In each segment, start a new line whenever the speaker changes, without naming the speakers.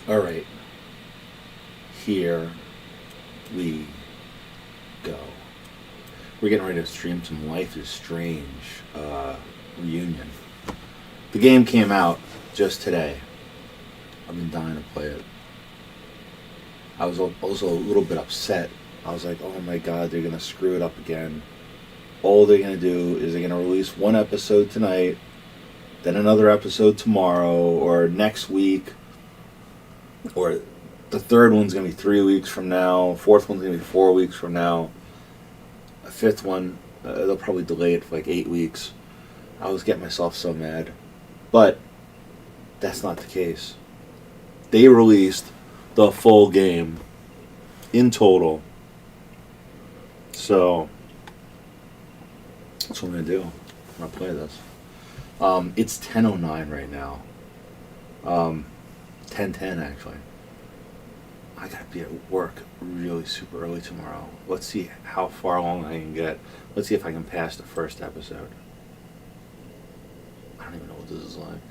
Alright. Here we go. We're getting ready to stream some Life is Strange reunion. The game came out just today. I've been dying to play it. I was also a little bit upset. I was like, oh my god, they're going to screw it up again. All they're going to do is they're going to release one episode tonight, then another episode tomorrow, or next week, or the third one's going to be 3 weeks from now, fourth one's going to be 4 weeks from now, a fifth one, they'll probably delay it for like 8 weeks. I was getting myself so mad. But that's not the case. They released the full game in total. So that's what I'm going to do. I'm going to play this. It's 10:09 right now. 10:10 actually. I got to be at work really super early tomorrow. Let's see how far along I can get. Let's see if I can pass the first episode. I don't even know what this is like.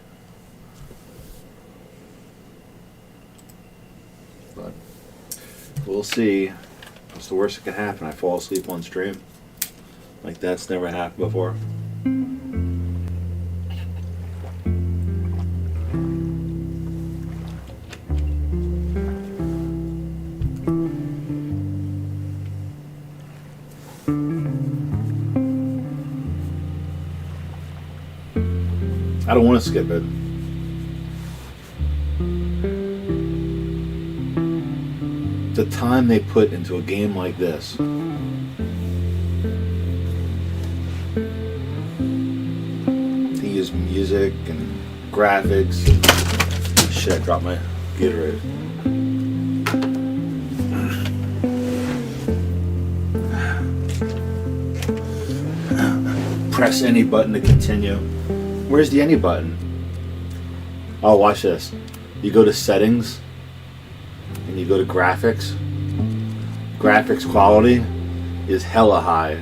But we'll see. What's the worst that could happen? I fall asleep on stream. Like that's never happened before. I don't want to skip it. The time they put into a game like this. They use music and graphics. Shit, I dropped my Gatorade. Press any button to continue. Where's the any button? Oh, watch this. You go to settings and you go to graphics. Graphics quality is hella high.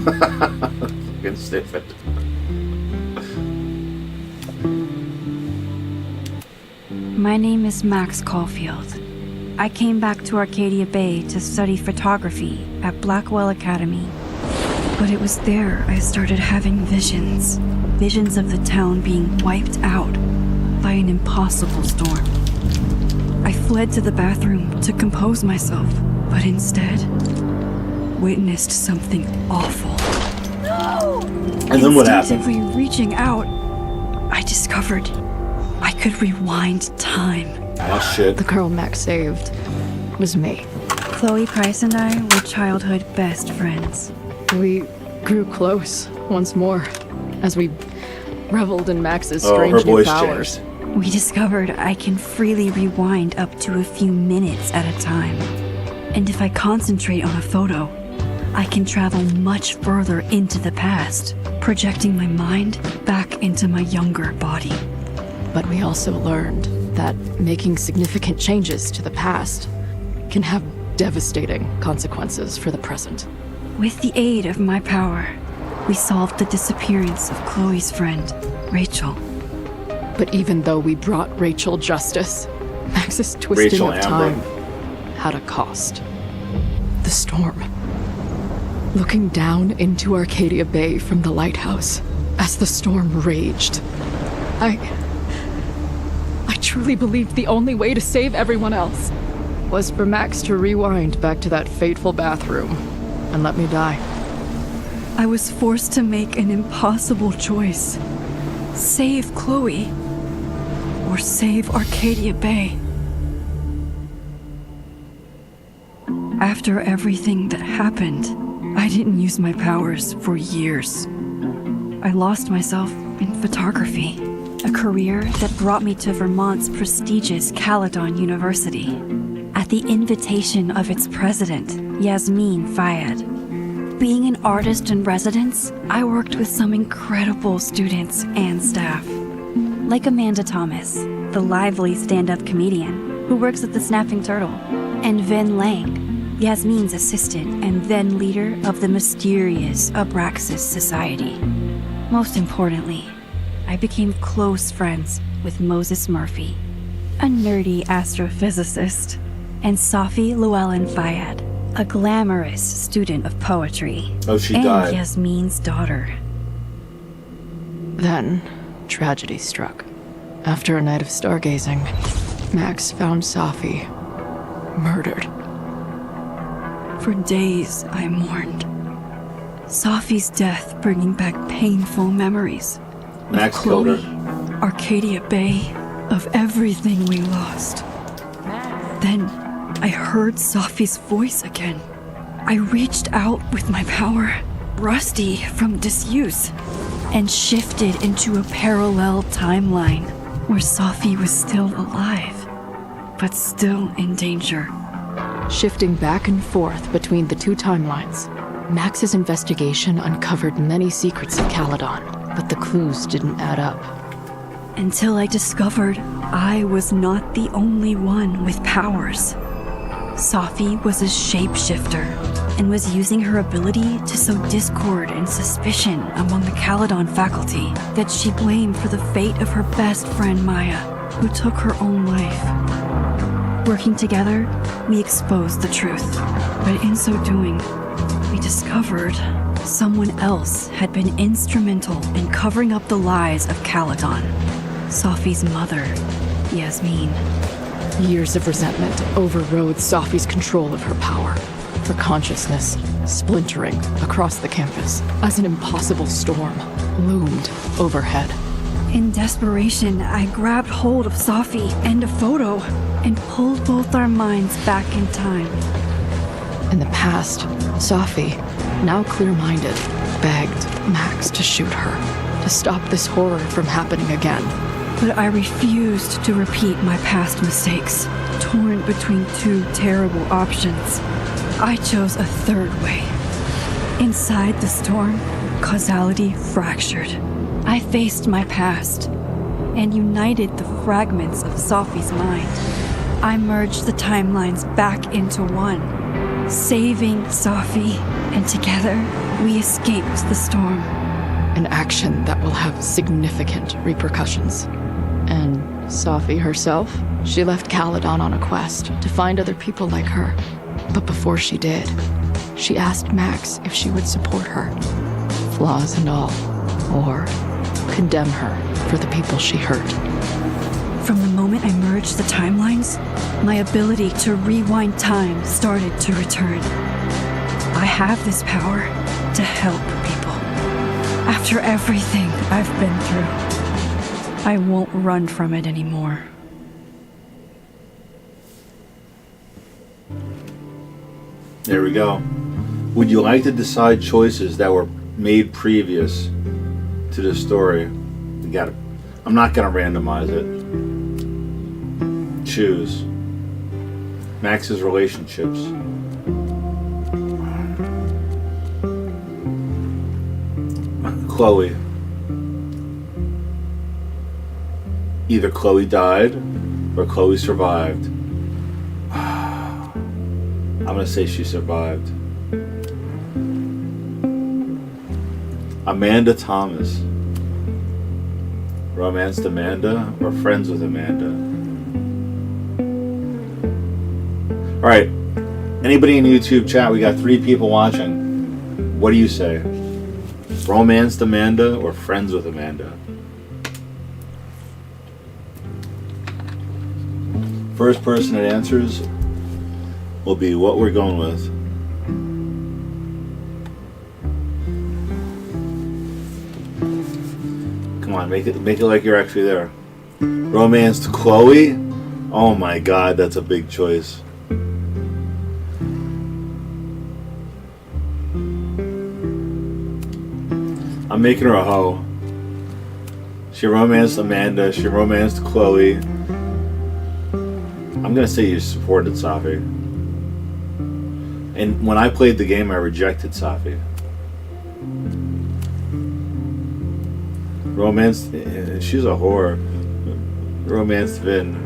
Fucking stupid.
My name is Max Caulfield. I came back to Arcadia Bay to study photography at Blackwell Academy. But it was there I started having visions. Visions of the town being wiped out by an impossible storm. I fled to the bathroom to compose myself, but instead witnessed something awful.
No! And then what happened?
Instinctively reaching out, I discovered I could rewind time.
Oh shit.
The girl Max saved was me.
Chloe Price and I were childhood best friends.
We grew close once more as we reveled in Max's strange new powers.
Changed.
We discovered I can freely rewind up to a few minutes at a time. And if I concentrate on a photo, I can travel much further into the past, projecting my mind back into my younger body.
But we also learned that making significant changes to the past can have devastating consequences for the present.
With the aid of my power, we solved the disappearance of Chloe's friend, Rachel.
But even though we brought Rachel justice, Max's twisting of time had a cost. The storm. Looking down into Arcadia Bay from the lighthouse as the storm raged, I truly believed the only way to save everyone else was for Max to rewind back to that fateful bathroom and let me die.
I was forced to make an impossible choice. Save Chloe, or save Arcadia Bay. After everything that happened, I didn't use my powers for years. I lost myself in photography, a career that brought me to Vermont's prestigious Caledon University, at the invitation of its president, Yasmin Fayed. Being an artist in residence, I worked with some incredible students and staff. Like Amanda Thomas, the lively stand-up comedian who works at the Snapping Turtle, and Vin Lang, Yasmin's assistant and then leader of the mysterious Abraxas Society. Most importantly, I became close friends with Moses Murphy. a nerdy astrophysicist, and Safi Llewellyn Fayed, a glamorous student of poetry.
Oh, she
and
died.
Yasmin's daughter.
Then, tragedy struck. After a night of stargazing, Max found Safi murdered.
For days, I mourned. Safi's death bringing back painful memories.
Max
of
killed
Chloe,
her.
Arcadia Bay, of everything we lost. Then, I heard Safi's voice again. I reached out with my power, rusty from disuse, and shifted into a parallel timeline where Safi was still alive, but still in danger.
Shifting back and forth between the two timelines, Max's investigation uncovered many secrets of Caledon, but the clues didn't add up.
Until I discovered I was not the only one with powers. Safi was a shapeshifter and was using her ability to sow discord and suspicion among the Caledon faculty that she blamed for the fate of her best friend Maya, who took her own life. Working together, we exposed the truth, but in so doing, we discovered someone else had been instrumental in covering up the lies of Caledon. Safi's mother, Yasmin.
Years of resentment overrode Safi's control of her power, her consciousness splintering across the campus as an impossible storm loomed overhead.
In desperation, I grabbed hold of Safi and a photo and pulled both our minds back in time.
In the past, Safi, now clear-minded, begged Max to shoot her, to stop this horror from happening again.
But I refused to repeat my past mistakes, torn between two terrible options. I chose a third way. Inside the storm, causality fractured. I faced my past and united the fragments of Safi's mind. I merged the timelines back into one, saving Safi, and together we escaped the storm.
An action that will have significant repercussions. And Safi herself? She left Caledon on a quest to find other people like her. But before she did, she asked Max if she would support her, flaws and all, or condemn her for the people she hurt.
From the moment I merged the timelines, my ability to rewind time started to return. I have this power to help people. After everything I've been through, I won't run from it anymore.
There we go. Would you like to decide choices that were made previous to the story? You got it. I'm not going to randomize it. Choose. Max's relationships. Chloe. Either Chloe died or Chloe survived. I'm going to say she survived. Amanda Thomas. Romanced Amanda or friends with Amanda? Alright. Anybody in YouTube chat? We got 3 people watching. What do you say? Romanced Amanda or friends with Amanda? First person that answers will be what we're going with. Come on, make it like you're actually there. Romanced Chloe? Oh my god, that's a big choice. I'm making her a hoe. She romanced Amanda, she romanced Chloe. I'm gonna say you supported Safi. And when I played the game, I rejected Safi. Romanced, she's a whore. Romanced Vin.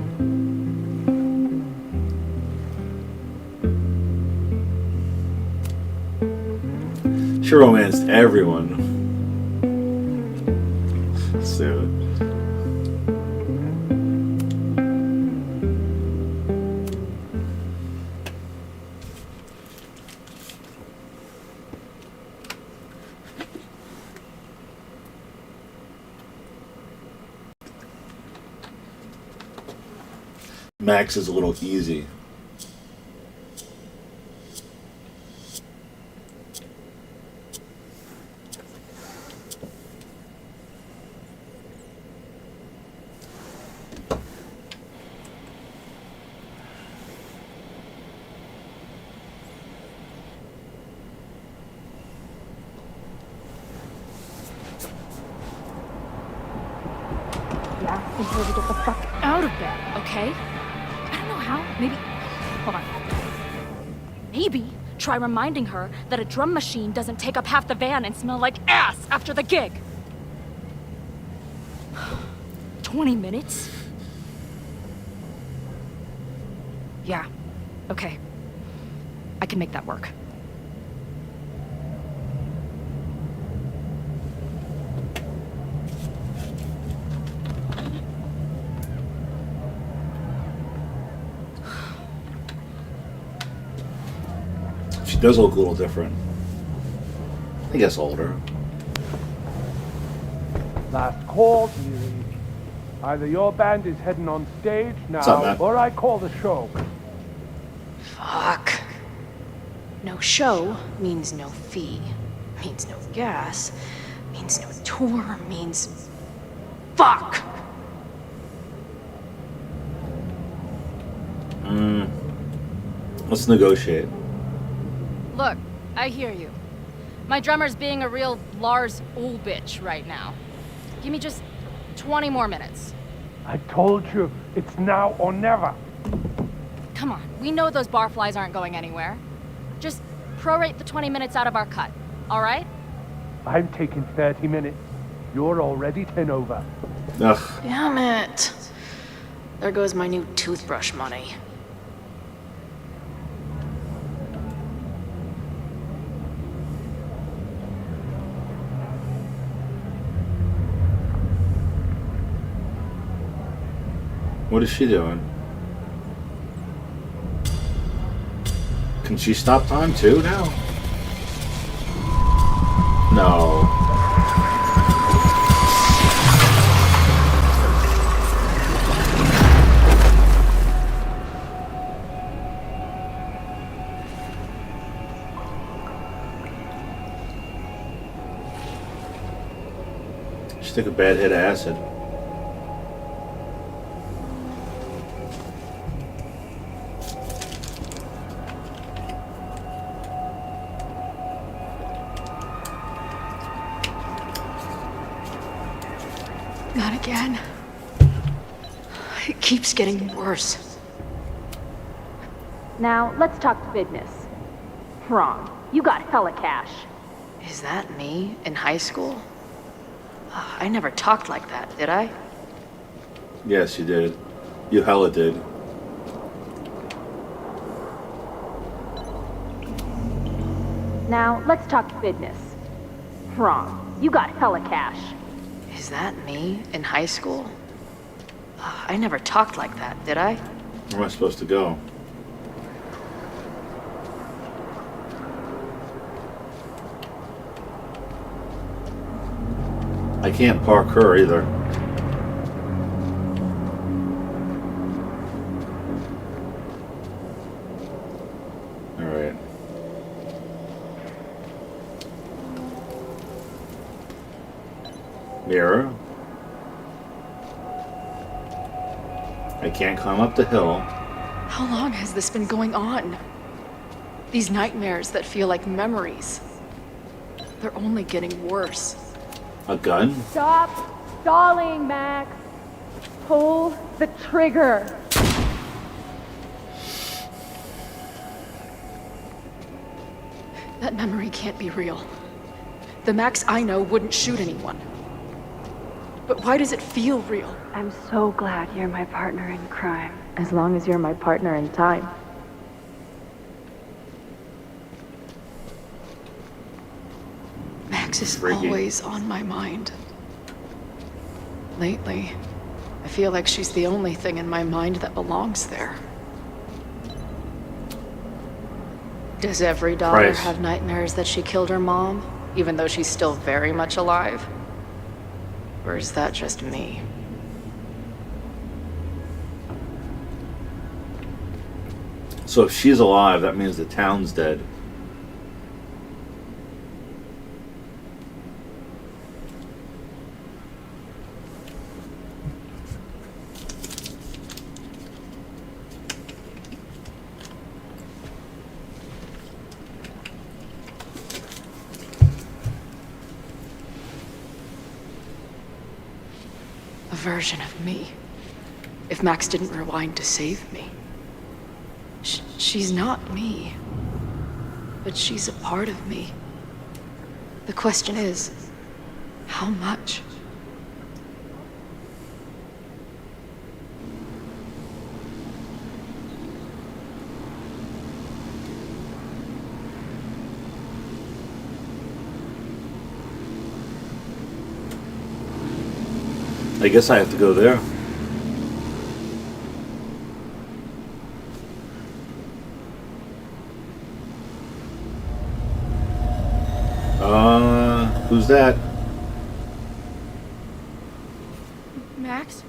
She romanced everyone. Let's do it. Max is a little easy.
Asking her to get the fuck out of bed, okay? I don't know how. Maybe. Hold on. Maybe try reminding her that a drum machine doesn't take up half the van and smell like ass after the gig. 20 minutes? Yeah. Okay. I can make that work.
She does look a little different. I guess older.
Last call, dearie. Either your band is heading on stage
What's up,
now,
man?
or I call the show.
Fuck. No show means no fee, means no gas, means no tour, means... Fuck!
Let's negotiate.
Look, I hear you. My drummer's being a real Lars Ul bitch right now. Give me just 20 more minutes.
I told you, it's now or never.
Come on, we know those barflies aren't going anywhere. Just prorate the 20 minutes out of our cut, all right?
I'm taking 30 minutes. You're already 10 over.
Ugh.
Damn it. There goes my new toothbrush money.
What is she doing? Can she stop time too now? No. She took a bad hit of acid.
Not again. It keeps getting worse.
Now, let's talk business. Wrong. You got hella cash.
Is that me in high school? I never talked like that, did I?
Yes, you did. You hella did.
Now, let's talk business. Wrong. You got hella cash.
Is that me in high school? I never talked like that, did I?
Where am I supposed to go? I can't park her either. Alright. Mirror. I can't climb up the hill.
How long has this been going on? These nightmares that feel like memories. They're only getting worse.
A gun?
Stop stalling, Max. Pull the trigger.
That memory can't be real. The Max I know wouldn't shoot anyone. But why does it feel real?
I'm so glad you're my partner in crime.
As long as you're my partner in time.
Max is
Freaky.
always on my mind. Lately, I feel like she's the only thing in my mind that belongs there. Does every daughter
Price.
have nightmares that she killed her mom, even though she's still very much alive? Or is that just me?
So if she's alive, that means the town's dead.
A version of me. If Max didn't rewind to save me. She's not me. But she's a part of me. The question is, how much?
I guess I have to go there. Who's that?
Max?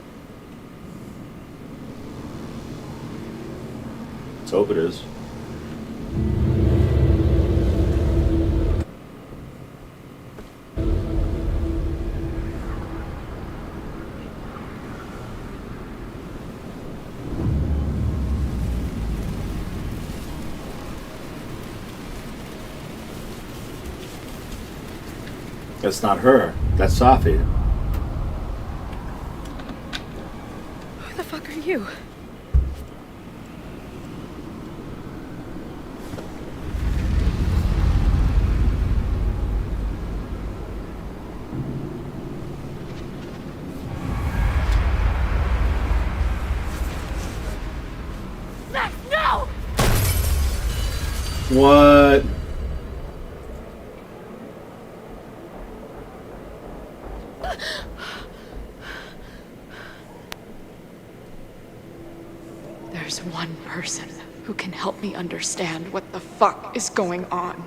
Let's hope it is. That's not her. That's Safi.
Who the fuck are you? Max, no!
What?
There's one person who can help me understand what the fuck is going on.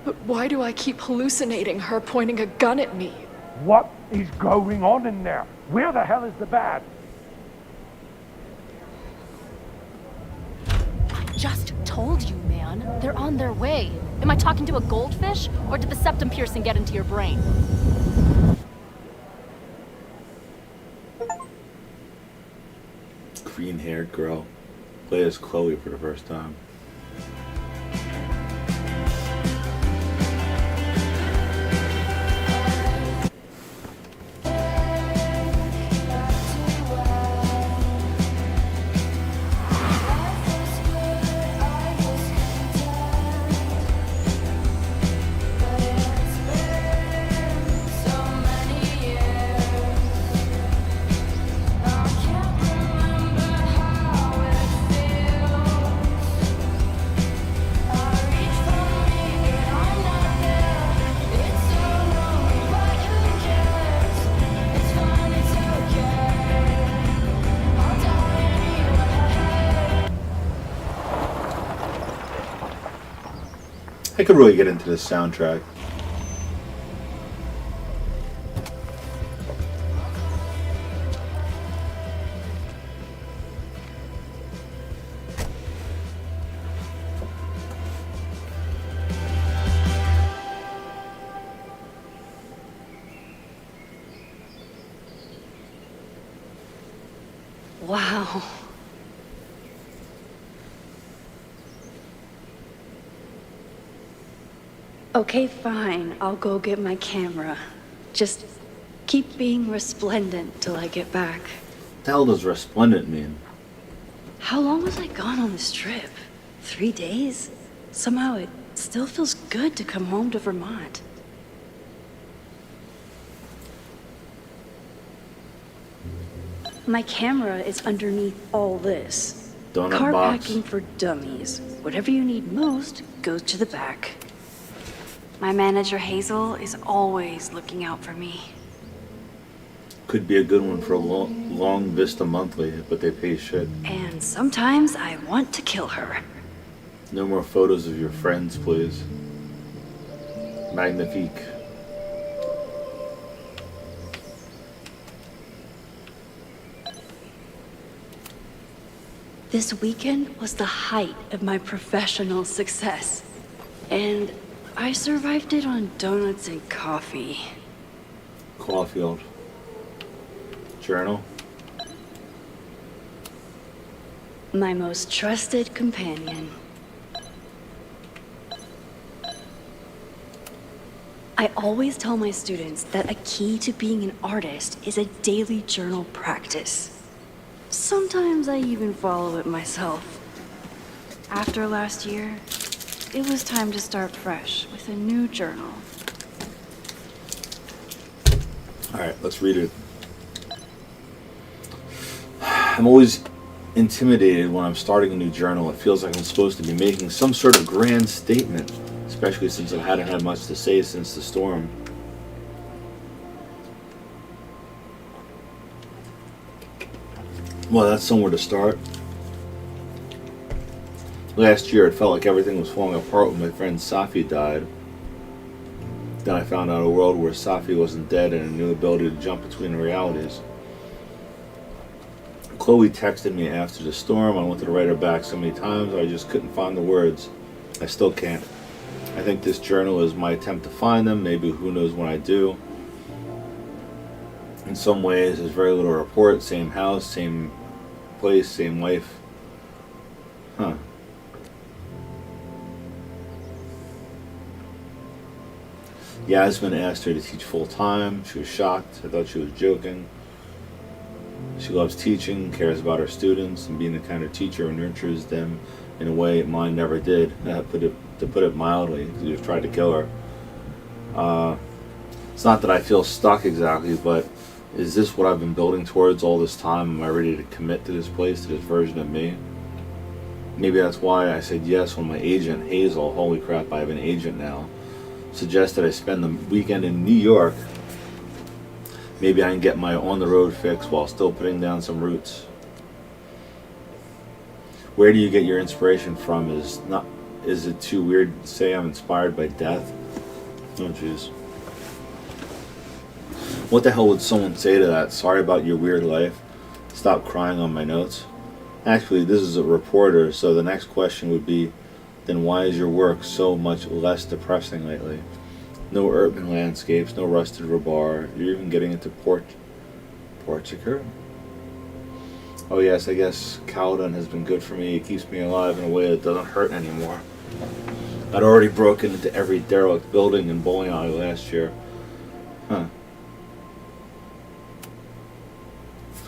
But why do I keep hallucinating her pointing a gun at me?
What is going on in there? Where the hell is the bad?
I just told you, man. They're on their way. Am I talking to a goldfish, or did the septum piercing get into your brain?
Green-haired girl. Play as Chloe for the first time. I could really get into this soundtrack.
Wow. Okay, fine. I'll go get my camera. Just keep being resplendent till I get back.
What the hell does resplendent mean?
How long was I gone on this trip? 3 days? Somehow it still feels good to come home to Vermont. My camera is underneath all this.
Donut
Car
box.
packing for dummies. Whatever you need most goes to the back. My manager Hazel is always looking out for me.
Could be a good one for a long Vista Monthly, but they pay shit.
And sometimes I want to kill her.
No more photos of your friends, please. Magnifique.
This weekend was the height of my professional success. And I survived it on donuts and coffee.
Caulfield. Journal.
My most trusted companion. I always tell my students that a key to being an artist is a daily journal practice. Sometimes I even follow it myself. After last year, it was time to start fresh with a new journal.
Alright, let's read it. I'm always intimidated when I'm starting a new journal. It feels like I'm supposed to be making some sort of grand statement, especially since I hadn't had much to say since the storm. Well, that's somewhere to start. Last year, it felt like everything was falling apart when my friend Safi died. Then I found out a world where Safi wasn't dead and a new ability to jump between realities. Chloe texted me after the storm. I wanted to write her back so many times, I just couldn't find the words. I still can't. I think this journal is my attempt to find them. Maybe who knows when I do. In some ways, there's very little report. Same house, same place, same life. Huh. Yasmin asked her to teach full time. She was shocked. I thought she was joking. She loves teaching, cares about her students, and being the kind of teacher who nurtures them in a way mine never did. To put it mildly, he just tried to kill her. It's not that I feel stuck exactly, but is this what I've been building towards all this time? Am I ready to commit to this place, to this version of me? Maybe that's why I said yes when my agent, Hazel, holy crap, I have an agent now, suggested I spend the weekend in New York. Maybe I can get my on-the-road fix while still putting down some roots. Where do you get your inspiration from? Is it too weird to say I'm inspired by death? Oh, jeez. What the hell would someone say to that? Sorry about your weird life. Stop crying on my notes. Actually, this is a reporter, so the next question would be, then why is your work so much less depressing lately? No urban landscapes, no rusted rebar. You're even getting into Portugal? Oh yes, I guess Cowden has been good for me. It keeps me alive in a way that doesn't hurt anymore. I'd already broken into every derelict building and bowling alley last year. Huh.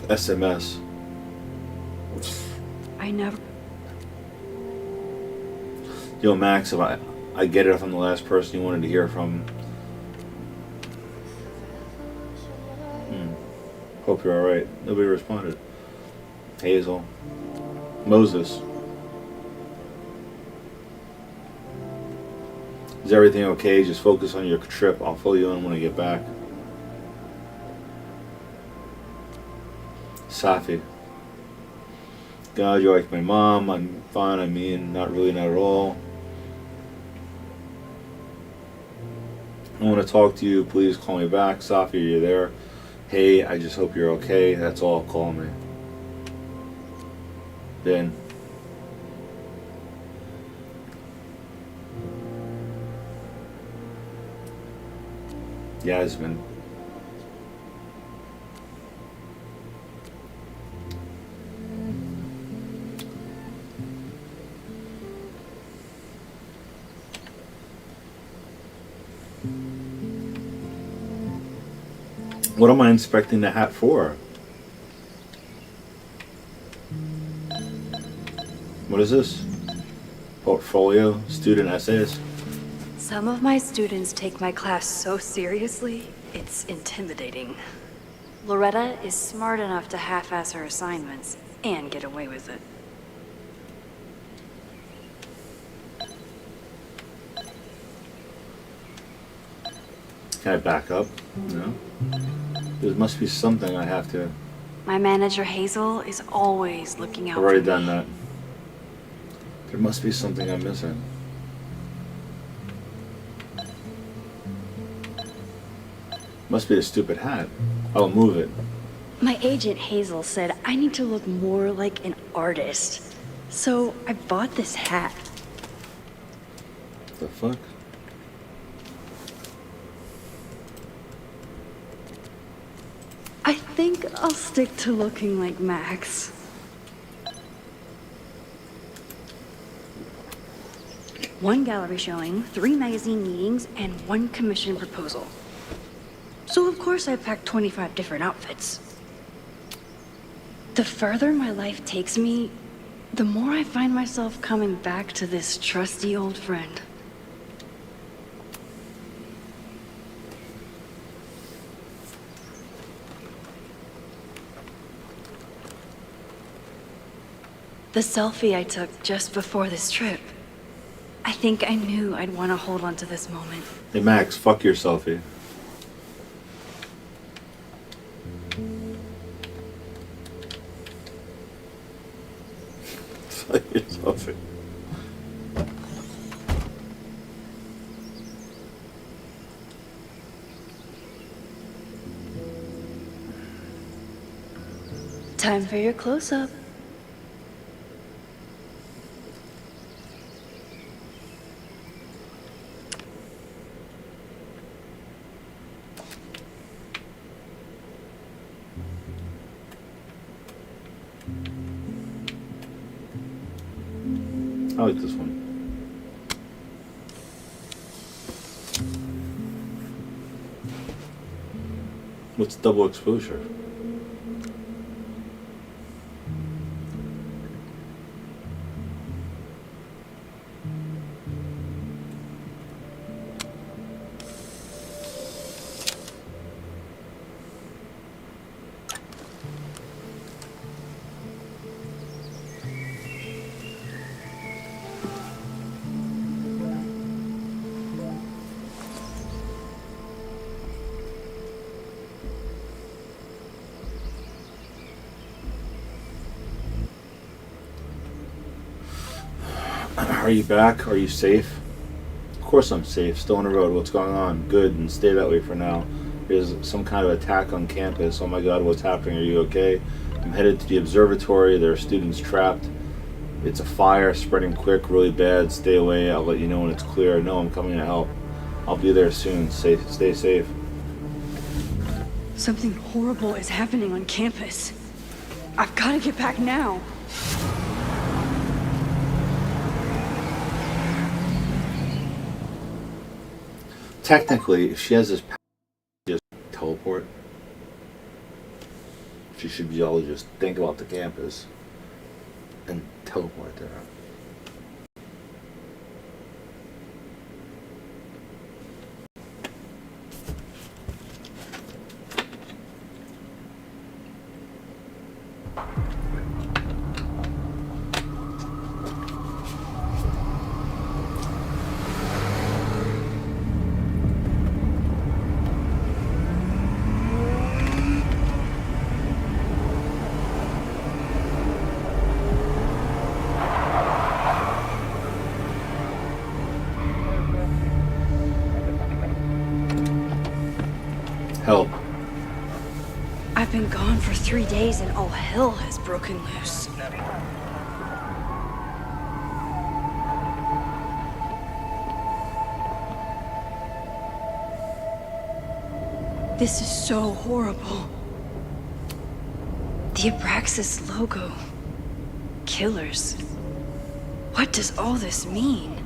SMS.
I never...
Yo, Max, if I get it if I'm the last person you wanted to hear from. Hope you're alright. Nobody responded. Hazel. Moses. Is everything okay? Just focus on your trip. I'll fill you in when I get back. Safi. God, you're like my mom. I'm fine. I mean, not really, not at all. I want to talk to you. Please call me back. Safi, are you there? Hey, I just hope you're okay. That's all. Call me. Then. Yasmin. What am I inspecting the hat for? What is this? Portfolio? Student essays?
Some of my students take my class so seriously, it's intimidating. Loretta is smart enough to half-ass her assignments and get away with it.
Can I back up? No? There must be something I have to...
My manager Hazel is always looking out
I've already
for
done
me.
that. There must be something I'm missing. Must be a stupid hat. I'll move it.
My agent Hazel said I need to look more like an artist. So I bought this hat.
The fuck?
I think I'll stick to looking like Max. One gallery showing, 3 magazine meetings, and 1 commission proposal. So of course I packed 25 different outfits. The further my life takes me, the more I find myself coming back to this trusty old friend. The selfie I took just before this trip. I think I knew I'd want to hold on to this moment.
Hey Max, fuck your selfie. Fuck your selfie.
Time for your close-up.
I like this one. What's double exposure? Are you back? Are you safe? Of course I'm safe. Still on the road. What's going on? Good, and stay that way for now. There's some kind of attack on campus. Oh my god, what's happening? Are you okay? I'm headed to the observatory. There are students trapped. It's a fire spreading quick, really bad. Stay away. I'll let you know when it's clear. No, I'm coming to help. I'll be there soon. Stay safe.
Something horrible is happening on campus. I've got to get back now.
Technically, if she has this power to just teleport, she should be able to just think about the campus and teleport there. Help.
I've been gone for 3 days and all hell has broken loose. This is so horrible. The Abraxas logo. Killers. What does all this mean?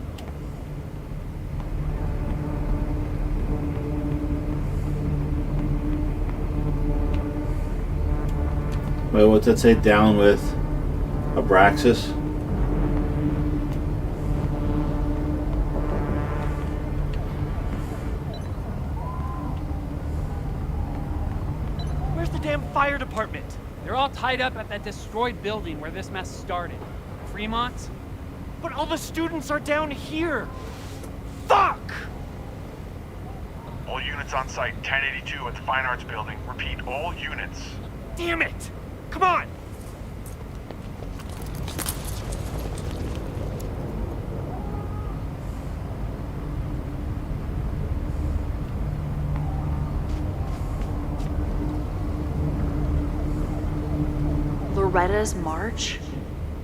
Wait, what's that say? Down with Abraxas?
Where's the damn fire department? They're all tied up at that destroyed building where this mess started. Fremont? But all the students are down here! Fuck!
All units on site, 1082 at the Fine Arts Building. Repeat, all units.
Damn it! Come on!
Loretta's march?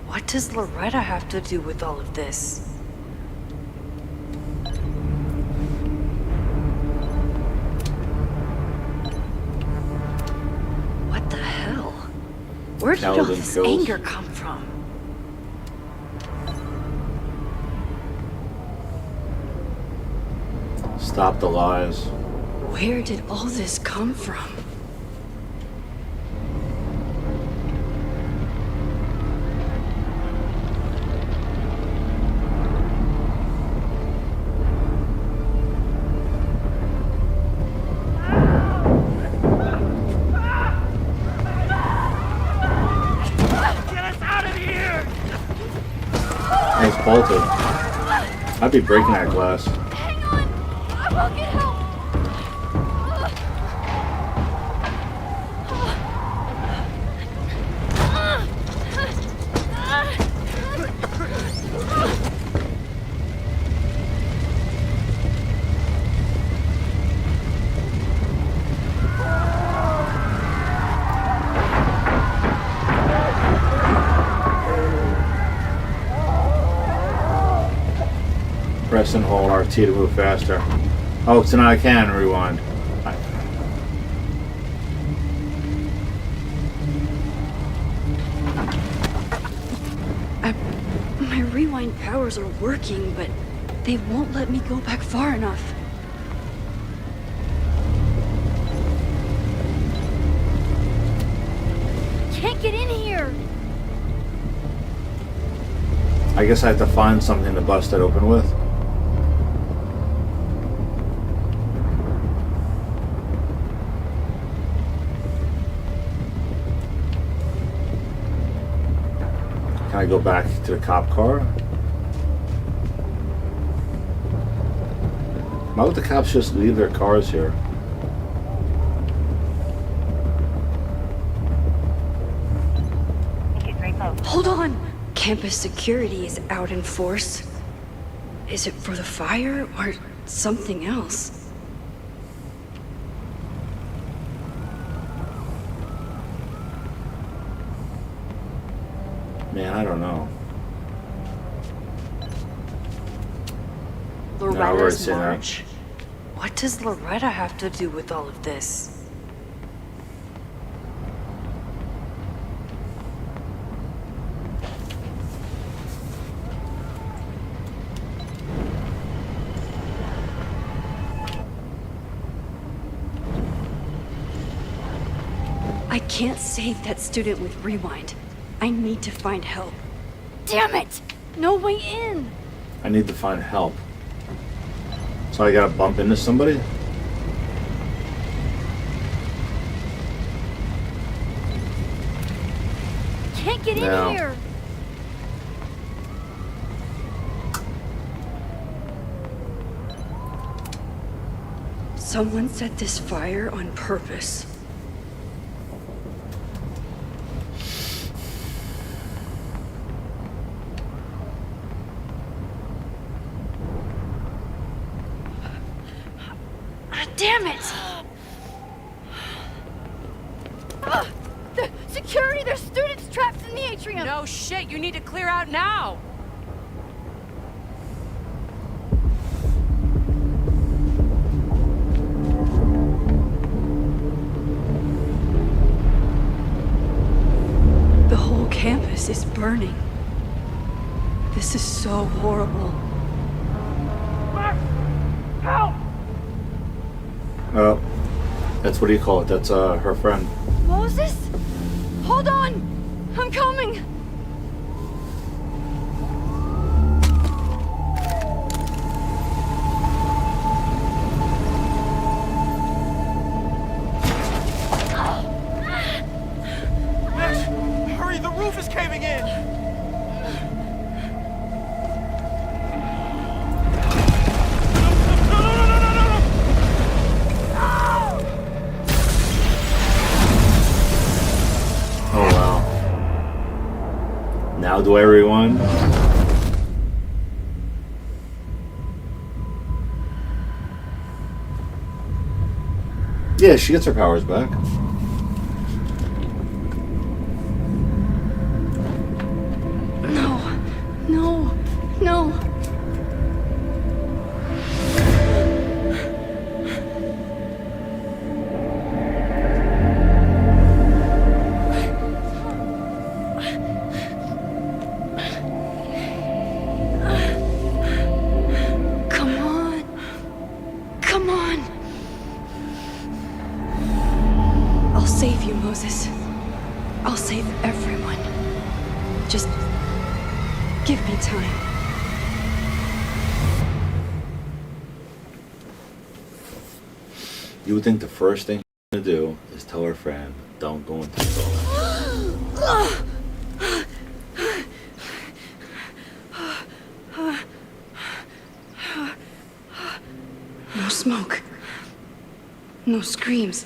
What does Loretta have to do with all of this? What the hell? Where did all
Paladin
this
kills.
anger come from?
Stop the lies.
Where did all this come from?
It's bolted. I'd be breaking that glass.
Hang on! I will get help!
Press and hold RT to move faster. Oh, so now I can rewind.
My rewind powers are working, but they won't let me go back far enough.
Can't get in here!
I guess I have to find something to bust it open with. Can I go back to the cop car? Why would the cops just leave their cars here?
Hold on! Campus security is out in force. Is it for the fire or something else?
Man, I don't know.
Loretta's
say that.
march. What does Loretta have to do with all of this? I can't save that student with Rewind. I need to find help.
Damn it! No way in!
I need to find help. So I gotta bump into somebody?
Can't get
No.
in here!
Someone set this fire on purpose. Damn it!
The security! There's students trapped in the atrium!
No shit, you need to clear out now!
The whole campus is burning. This is so horrible.
Help!
Oh, that's what do you call it? That's her friend.
Moses? Hold on! I'm coming!
Mesh, hurry, the roof is caving in!
Oh wow. Now do I rewind? Yeah, she gets her powers back.
I'll save everyone. Just give me time.
You would think the first thing to do is tell her friend, don't go into the building.
No smoke. No screams.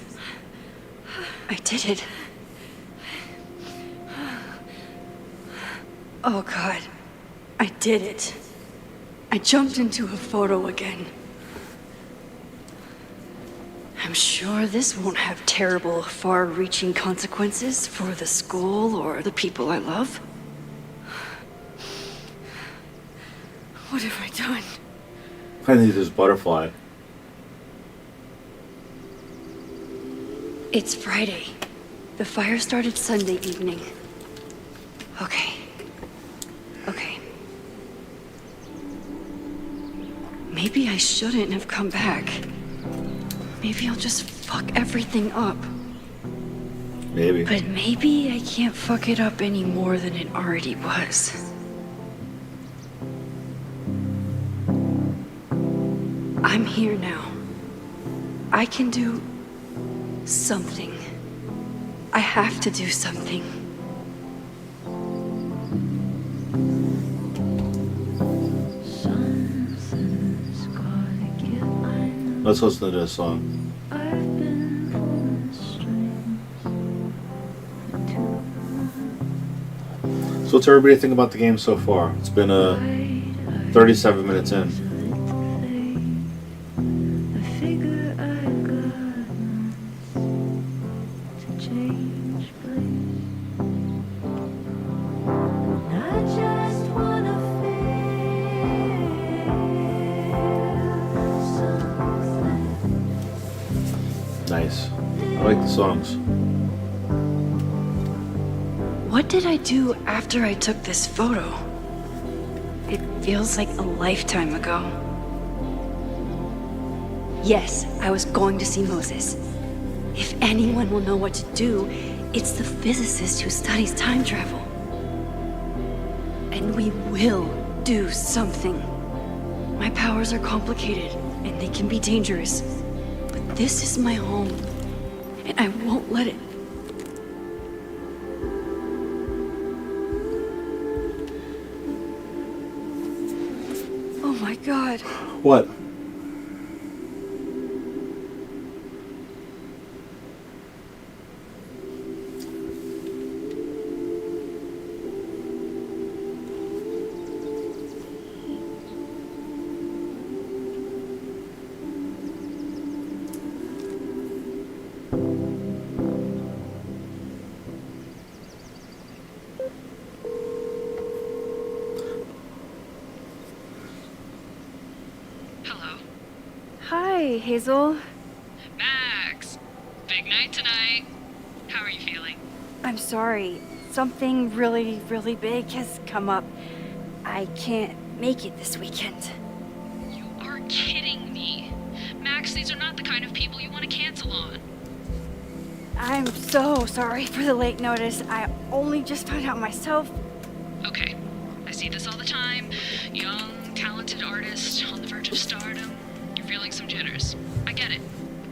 I did it. Oh God. I did it. I jumped into a photo again. I'm sure this won't have terrible, far-reaching consequences for the school or the people I love. What have I done?
I need this butterfly.
It's Friday. The fire started Sunday evening. Okay. Maybe I shouldn't have come back. Maybe I'll just fuck everything up.
Maybe.
But maybe I can't fuck it up any more than it already was. I'm here now. I can do something. I have to do something.
Let's listen to this song. So what's everybody think about the game so far? It's been 37 minutes in. Nice. I like the songs.
What did I do after I took this photo? It feels like a lifetime ago. Yes, I was going to see Moses. If anyone will know what to do, it's the physicist who studies time travel. And we will do something. My powers are complicated, and they can be dangerous. But this is my home, and I won't let it. Oh my God.
What?
Hi, Hazel.
Max! Big night tonight. How are you feeling?
I'm sorry. Something really, really big has come up. I can't make it this weekend.
You are kidding me. Max, these are not the kind of people you want to cancel on.
I'm so sorry for the late notice. I only just found out myself.
Okay, I see this all the time. Young, talented artist on the verge of stardom. You're feeling some jitters. I get it.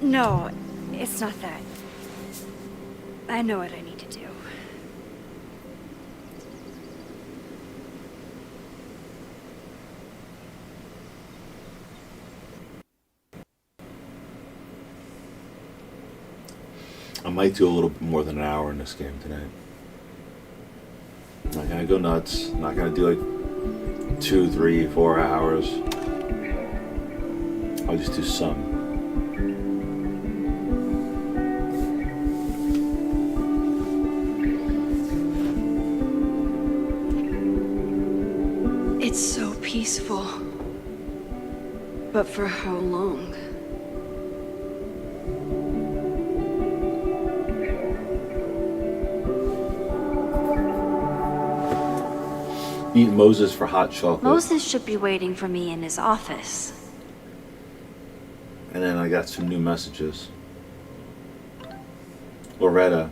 No, it's not that. I know what I need to do.
I might do a little bit more than an hour in this game tonight. I'm not gonna go nuts. I'm not gonna do like 2, 3, 4 hours. I'll just do some.
It's so peaceful. But for how long?
Eat Moses for hot chocolate.
Moses should be waiting for me in his office.
And then I got some new messages. Loretta,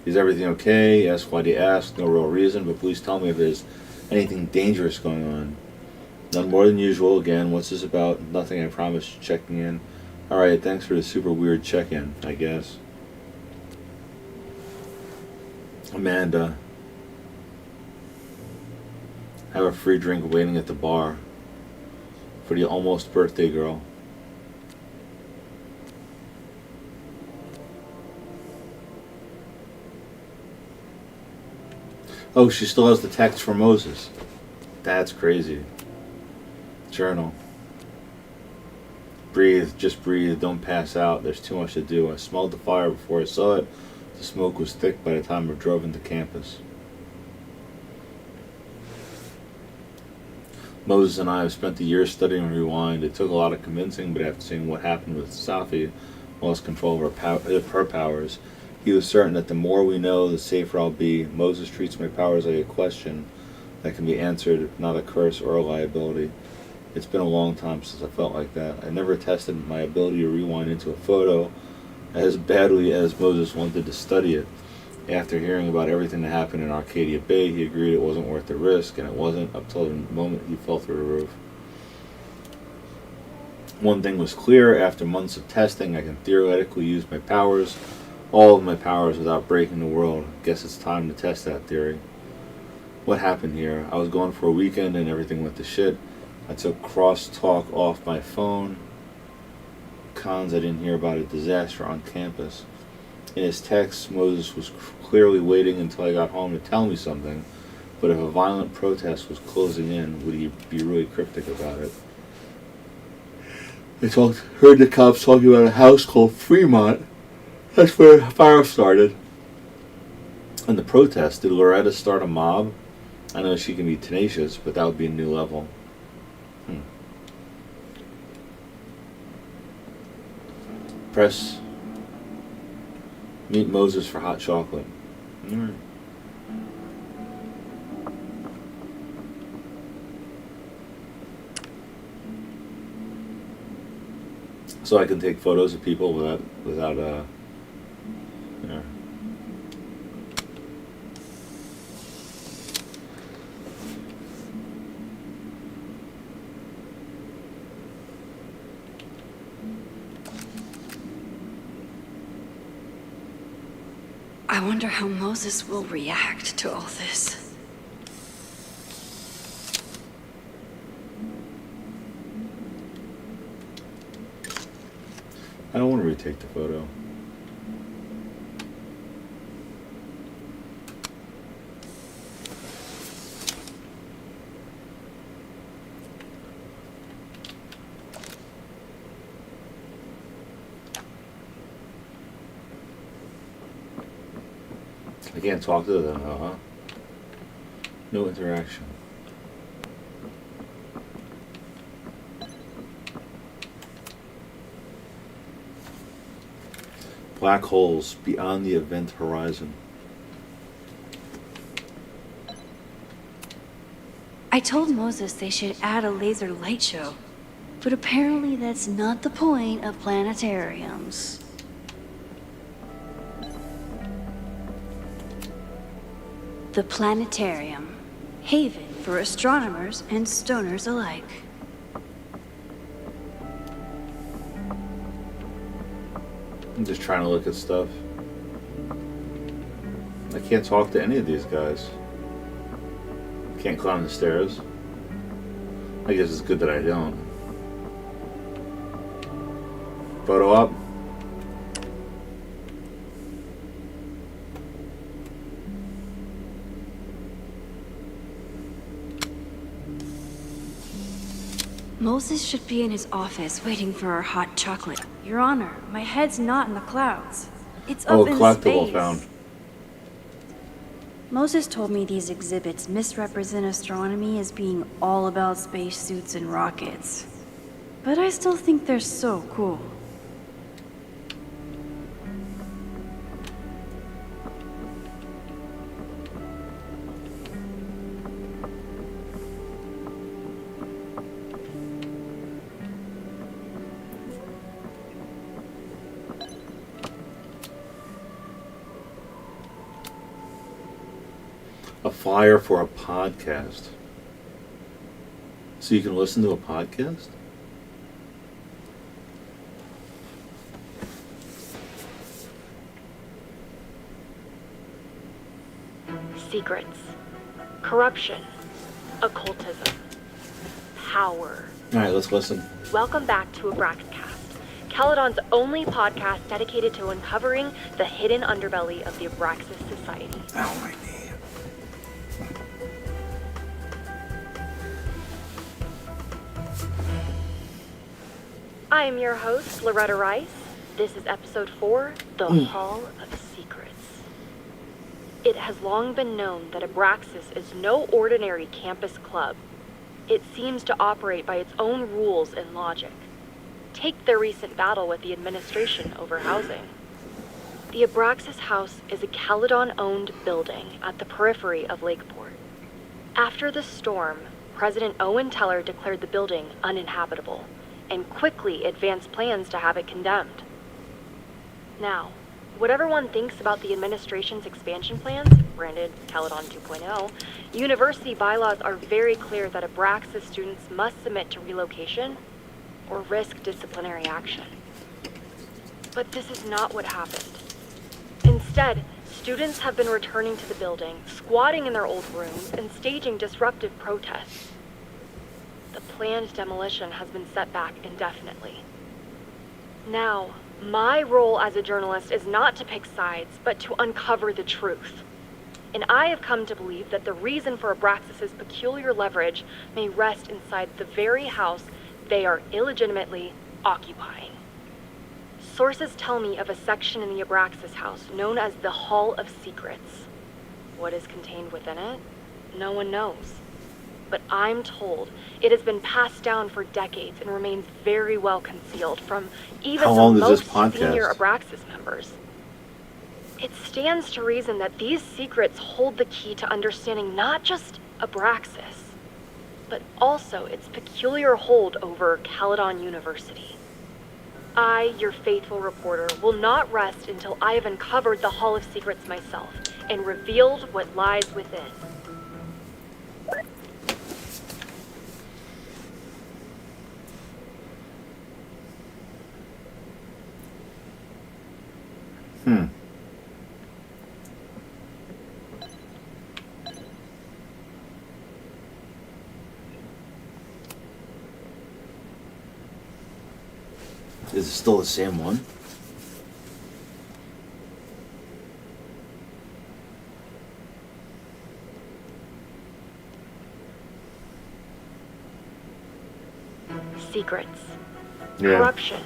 Is everything okay? Ask why they ask. No real reason, but please tell me if there's anything dangerous going on. None more than usual. Again, what's this about? Nothing, I promise. Checking in. Alright, thanks for the super weird check-in, I guess. Amanda. Have a free drink waiting at the bar. For the almost birthday girl. Oh, she still has the text from Moses. That's crazy. Journal. Breathe, just breathe, don't pass out. There's too much to do. I smelled the fire before I saw it. The smoke was thick by the time I drove into campus. Moses and I have spent the years studying Rewind. It took a lot of convincing, but after seeing what happened with Safi, lost control of her powers, he was certain that the more we know, the safer I'll be. Moses treats my powers like a question that can be answered, not a curse or a liability. It's been a long time since I felt like that. I never tested my ability to rewind into a photo as badly as Moses wanted to study it. After hearing about everything that happened in Arcadia Bay, he agreed it wasn't worth the risk, and it wasn't up till the moment he fell through the roof. One thing was clear: after months of testing, I can theoretically use my powers, all of my powers, without breaking the world. Guess it's time to test that theory. What happened here? I was gone for a weekend and everything went to shit. I took crosstalk off my phone. Cons I didn't hear about a disaster on campus. In his text, Moses was clearly waiting until I got home to tell me something, but if a violent protest was closing in, would he be really cryptic about it? I heard the cops talking about a house called Fremont. That's where the fire started. And the protest, did Loretta start a mob? I know she can be tenacious, but that would be a new level. Press. Meet Moses for hot chocolate. Alright. So I can take photos of people without you know.
I wonder how Moses will react to all this.
I don't want to retake the photo. I can't talk to them, huh? No interaction. Black holes beyond the event horizon.
I told Moses they should add a laser light show, but apparently that's not the point of planetariums. The planetarium, haven for astronomers and stoners alike.
I'm just trying to look at stuff. I can't talk to any of these guys. Can't climb the stairs. I guess it's good that I don't. Photo op.
Moses should be in his office waiting for our hot chocolate. Your Honor, my head's not in the clouds. It's up in
collectible
space.
found.
Moses told me these exhibits misrepresent astronomy as being all about spacesuits and rockets. But I still think they're so cool.
A flyer for a podcast. So you can listen to a podcast?
Secrets. Corruption. Occultism. Power.
Alright, let's listen.
Welcome back to Abraxcast, Caledon's only podcast dedicated to uncovering the hidden underbelly of the Abraxas Society.
Oh, my knee.
I am your host, Loretta Rice. This is episode 4, The Hall of Secrets. It has long been known that Abraxas is no ordinary campus club. It seems to operate by its own rules and logic. Take their recent battle with the administration over housing. The Abraxas House is a Caledon-owned building at the periphery of Lakeport. After the storm, President Owen Teller declared the building uninhabitable and quickly advanced plans to have it condemned. Now, whatever one thinks about the administration's expansion plans, branded Caledon 2.0, university bylaws are very clear that Abraxas students must submit to relocation or risk disciplinary action. But this is not what happened. Instead, students have been returning to the building, squatting in their old rooms, and staging disruptive protests. The planned demolition has been set back indefinitely. Now, my role as a journalist is not to pick sides, but to uncover the truth. And I have come to believe that the reason for Abraxas's peculiar leverage may rest inside the very house they are illegitimately occupying. Sources tell me of a section in the Abraxas house known as the Hall of Secrets. What is contained within it? No one knows. But I'm told it has been passed down for decades and remains very well concealed from even the most senior Abraxas members. It stands to reason that these secrets hold the key to understanding not just Abraxas, but also its peculiar hold over Caledon University. I, your faithful reporter, will not rest until I have uncovered the Hall of Secrets myself and revealed what lies within.
Is it still the same one?
Secrets.
Yeah.
Corruption.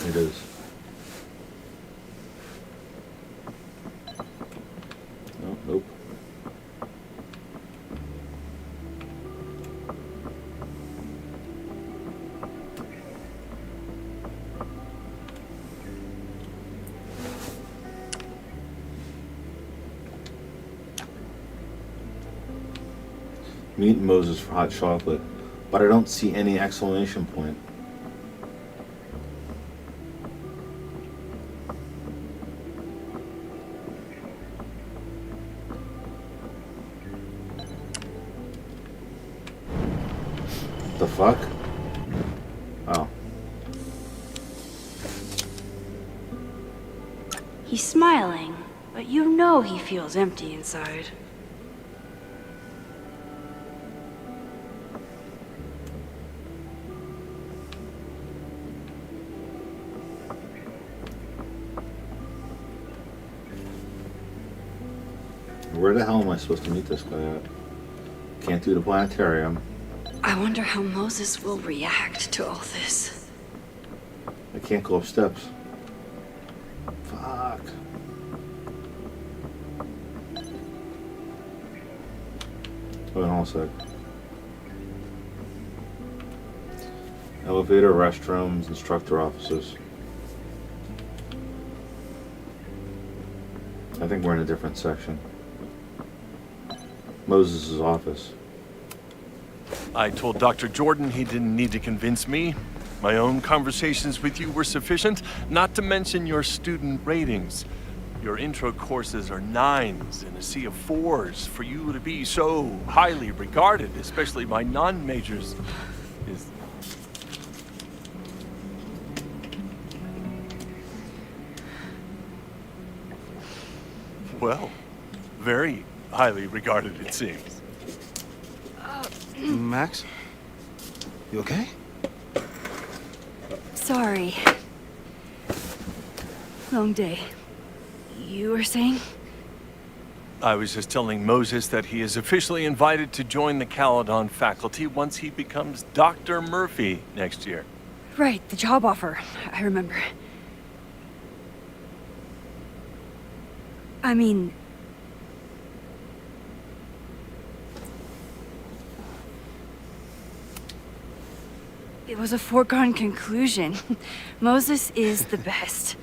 It is. Oh, nope. Meet Moses for hot chocolate, but I don't see any exclamation point. The fuck? Oh.
He's smiling, but you know he feels empty inside.
Where the hell am I supposed to meet this guy at? Can't do the planetarium.
I wonder how Moses will react to all this.
I can't go up steps. Fuck. Hold on a sec. Elevator, restrooms, instructor offices. I think we're in a different section. Moses' office.
I told Dr. Jordan he didn't need to convince me. My own conversations with you were sufficient, not to mention your student ratings. Your intro courses are 9s in a sea of 4s. For you to be so highly regarded, especially by non-majors, is... Well, very highly regarded, it seems.
Max? You okay?
Sorry. Long day. You were saying?
I was just telling Moses that he is officially invited to join the Caledon faculty once he becomes Dr. Murphy next year.
Right, the job offer. I remember. I mean... It was a foregone conclusion. Moses is the best.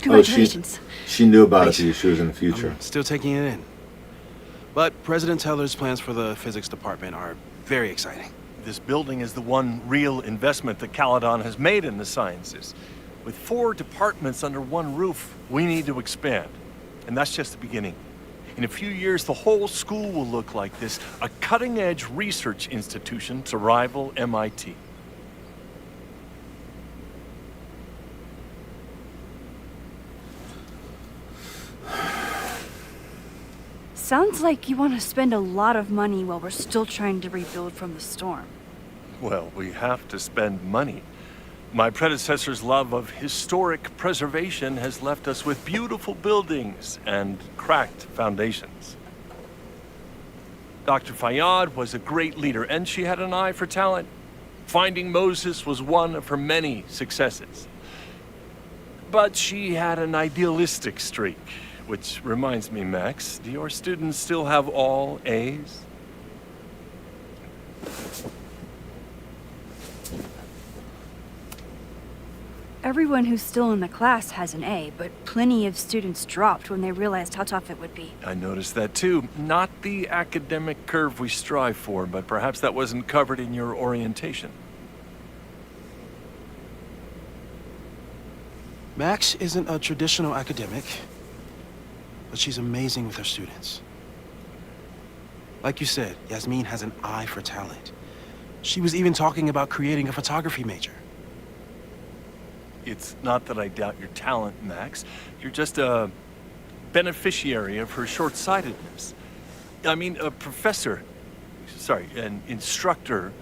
Congratulations.
She knew about it because she was in the future.
I'm still taking it in. But President Teller's plans for the physics department are very exciting.
This building is the one real investment that Caledon has made in the sciences. With 4 departments under one roof, we need to expand. And that's just the beginning. In a few years, the whole school will look like this, a cutting-edge research institution to rival MIT.
Sounds like you want to spend a lot of money while we're still trying to rebuild from the storm.
Well, we have to spend money. My predecessor's love of historic preservation has left us with beautiful buildings and cracked foundations. Dr. Fayyad was a great leader, and she had an eye for talent. Finding Moses was one of her many successes. But she had an idealistic streak, which reminds me, Max, do your students still have all A's?
Everyone who's still in the class has an A, but plenty of students dropped when they realized how tough it would be.
I noticed that too. Not the academic curve we strive for, but perhaps that wasn't covered in your orientation.
Max isn't a traditional academic, but she's amazing with her students. Like you said, Yasmin has an eye for talent. She was even talking about creating a photography major.
It's not that I doubt your talent, Max. You're just a beneficiary of her short-sightedness. I mean, a professor, an instructor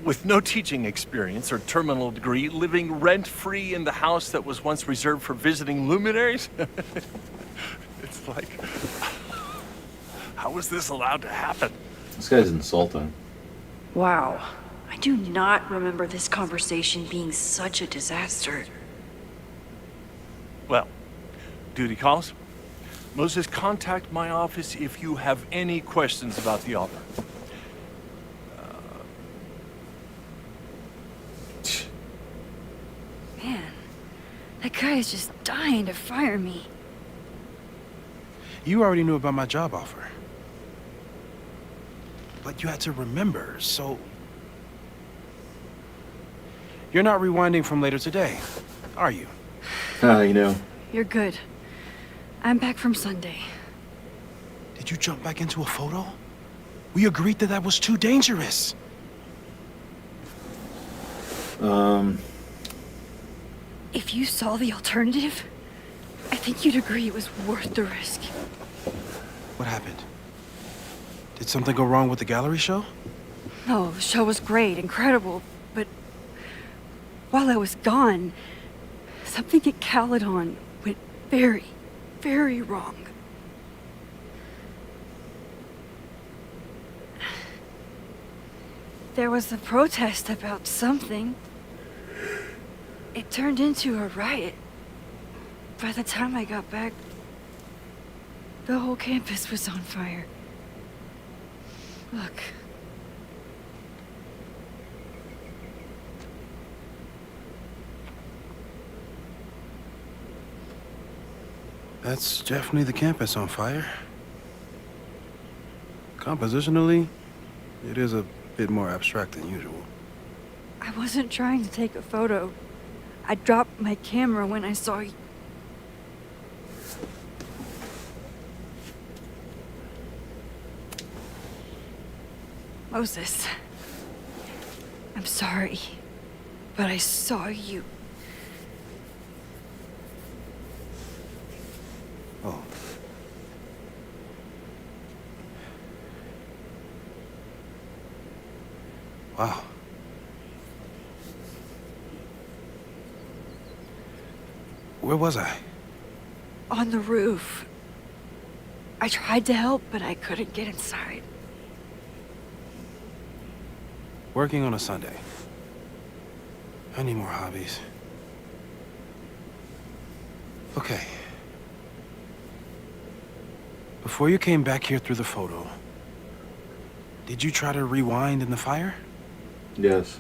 with no teaching experience or terminal degree, living rent-free in the house that was once reserved for visiting luminaries? It's like, how was this allowed to happen?
This guy's insulting.
Wow. I do not remember this conversation being such a disaster.
Well, duty calls. Moses, contact my office if you have any questions about the offer.
Man, that guy is just dying to fire me.
You already knew about my job offer. But you had to remember, so... You're not rewinding from later today, are you?
You know.
You're good. I'm back from Sunday.
Did you jump back into a photo? We agreed that was too dangerous.
If you saw the alternative, I think you'd agree it was worth the risk.
What happened? Did something go wrong with the gallery show?
No, the show was great, incredible, but while I was gone, something at Caledon went very, very wrong. There was a protest about something. It turned into a riot. By the time I got back, the whole campus was on fire. Look.
That's definitely the campus on fire. Compositionally, it is a bit more abstract than usual.
I wasn't trying to take a photo. I dropped my camera when I saw Moses. I'm sorry, but I saw you.
Oh. Wow. Where was I?
On the roof. I tried to help, but I couldn't get inside.
Working on a Sunday. I need more hobbies. Okay. Before you came back here through the photo, did you try to rewind in the fire?
Yes.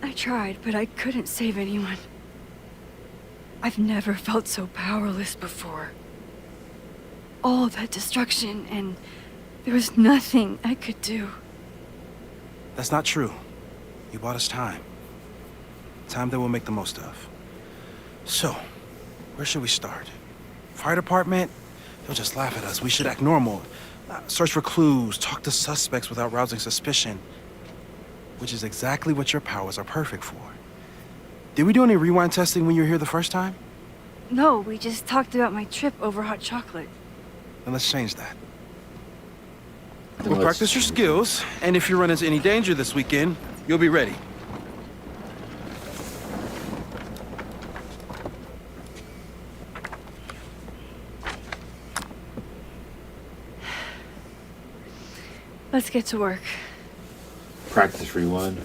I tried, but I couldn't save anyone. I've never felt so powerless before. All that destruction, and there was nothing I could do.
That's not true. You bought us time. Time that we'll make the most of. So, where should we start? Fire department? They'll just laugh at us. We should act normal. Search for clues, talk to suspects without rousing suspicion. Which is exactly what your powers are perfect for. Did we do any rewind testing when you were here the first time?
No, we just talked about my trip over hot chocolate.
Then let's change that. We'll practice your skills, and if you run into any danger this weekend, you'll be ready.
Let's get to work.
Practice rewind.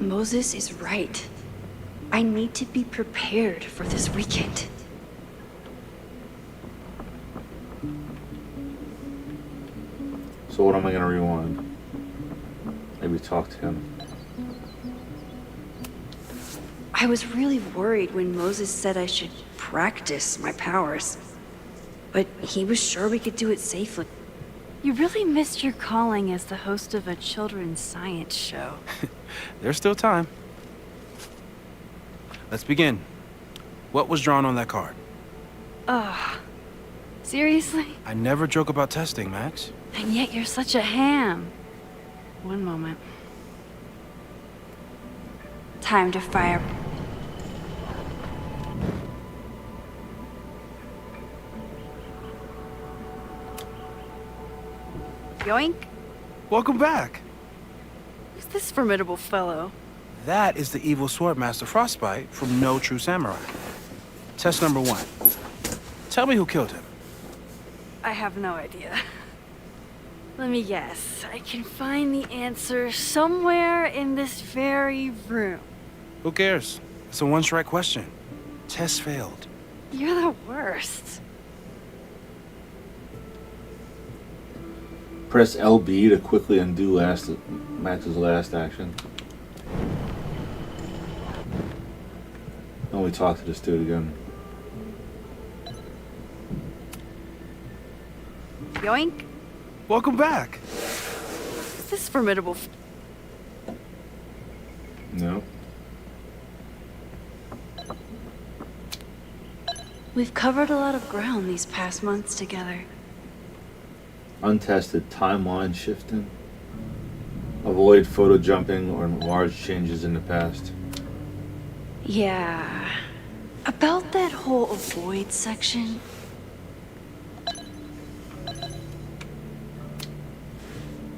Moses is right. I need to be prepared for this weekend.
So what am I gonna rewind? Maybe talk to him.
I was really worried when Moses said I should practice my powers. But he was sure we could do it safely.
You really missed your calling as the host of a children's science show.
There's still time. Let's begin. What was drawn on that card?
Seriously?
I never joke about testing, Max.
And yet you're such a ham. One moment.
Time to fire.
Yoink.
Welcome back.
Who's this formidable fellow?
That is the evil sword master Frostbite from No True Samurai. Test number 1. Tell me who killed him.
I have no idea. Let me guess. I can find the answer somewhere in this very room.
Who cares? It's a one-strike question. Test failed.
You're the worst.
Press LB to quickly undo Max's last action. And we talk to this dude again.
Yoink.
Welcome back.
Who's this formidable
No.
We've covered a lot of ground these past months together.
Untested timeline shifting. Avoid photo jumping or large changes in the past.
Yeah. About that whole avoid section.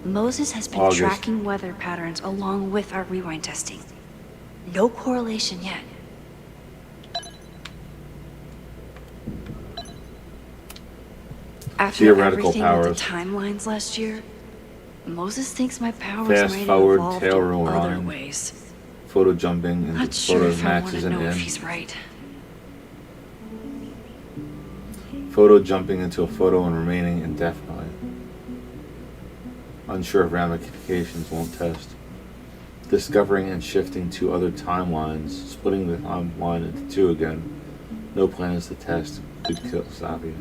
Moses has been
August.
tracking weather patterns along with our rewind testing. No correlation yet. After
Theoretical
everything
powers.
with the timelines last year, Moses thinks my powers
Fast
might have
forward,
evolved
tail
in other
rewind.
ways.
Photo jumping into
Not sure
photos
if I want
Max
to
isn't
know if
in.
he's right.
Photo jumping into a photo and remaining indefinitely. Unsure of ramifications, won't test. Discovering and shifting to other timelines, splitting the timeline into two again. No plans to test. Could kill Savia.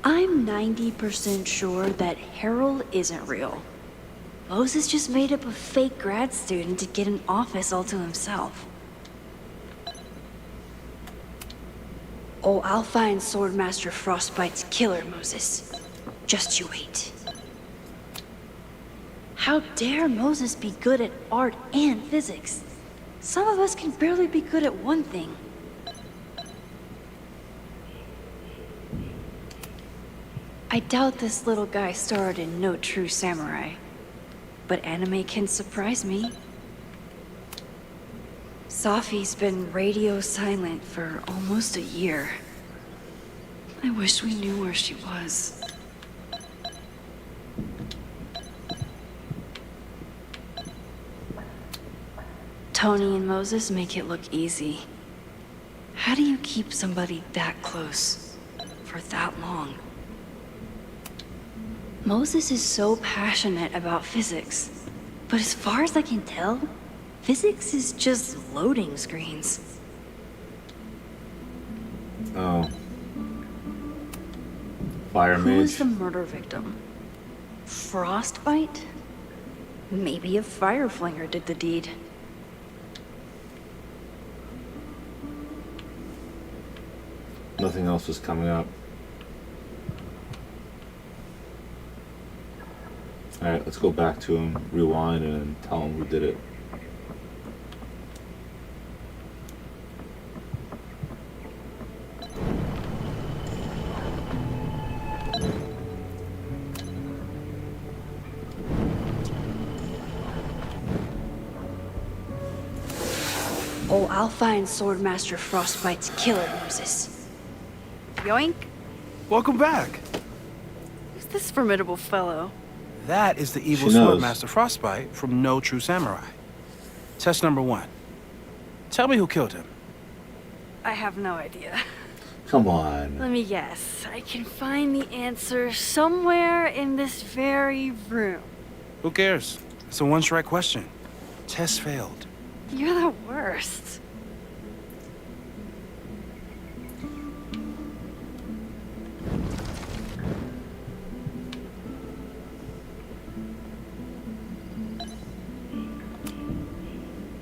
I'm 90% sure that Harold isn't real.
Moses just made up a fake grad student to get an office all to himself. Oh, I'll find Swordmaster Frostbite's killer, Moses. Just you wait. How dare Moses be good at art and physics? Some of us can barely be good at one thing. I doubt this little guy starred in No True Samurai, but anime can surprise me. Safi's been radio silent for almost a year. I wish we knew where she was. Tony and Moses make it look easy. How do you keep somebody that close for that long? Moses is so passionate about physics, but as far as I can tell, physics is just loading screens.
Oh. Fire
Who
mage.
was the murder victim? Frostbite? Maybe a fire flinger did the deed.
Nothing else was coming up. Alright, let's go back to him, rewind, and tell him who did it.
Oh, I'll find Swordmaster Frostbite's killer, Moses. Yoink!
Welcome back.
Who's this formidable fellow?
That is the evil
She knows.
Swordmaster Frostbite from No True Samurai. Test number 1. Tell me who killed him.
I have no idea.
Come on.
Let me guess. I can find the answer somewhere in this very room.
Who cares? It's a one-strike question. Test failed.
You're the worst.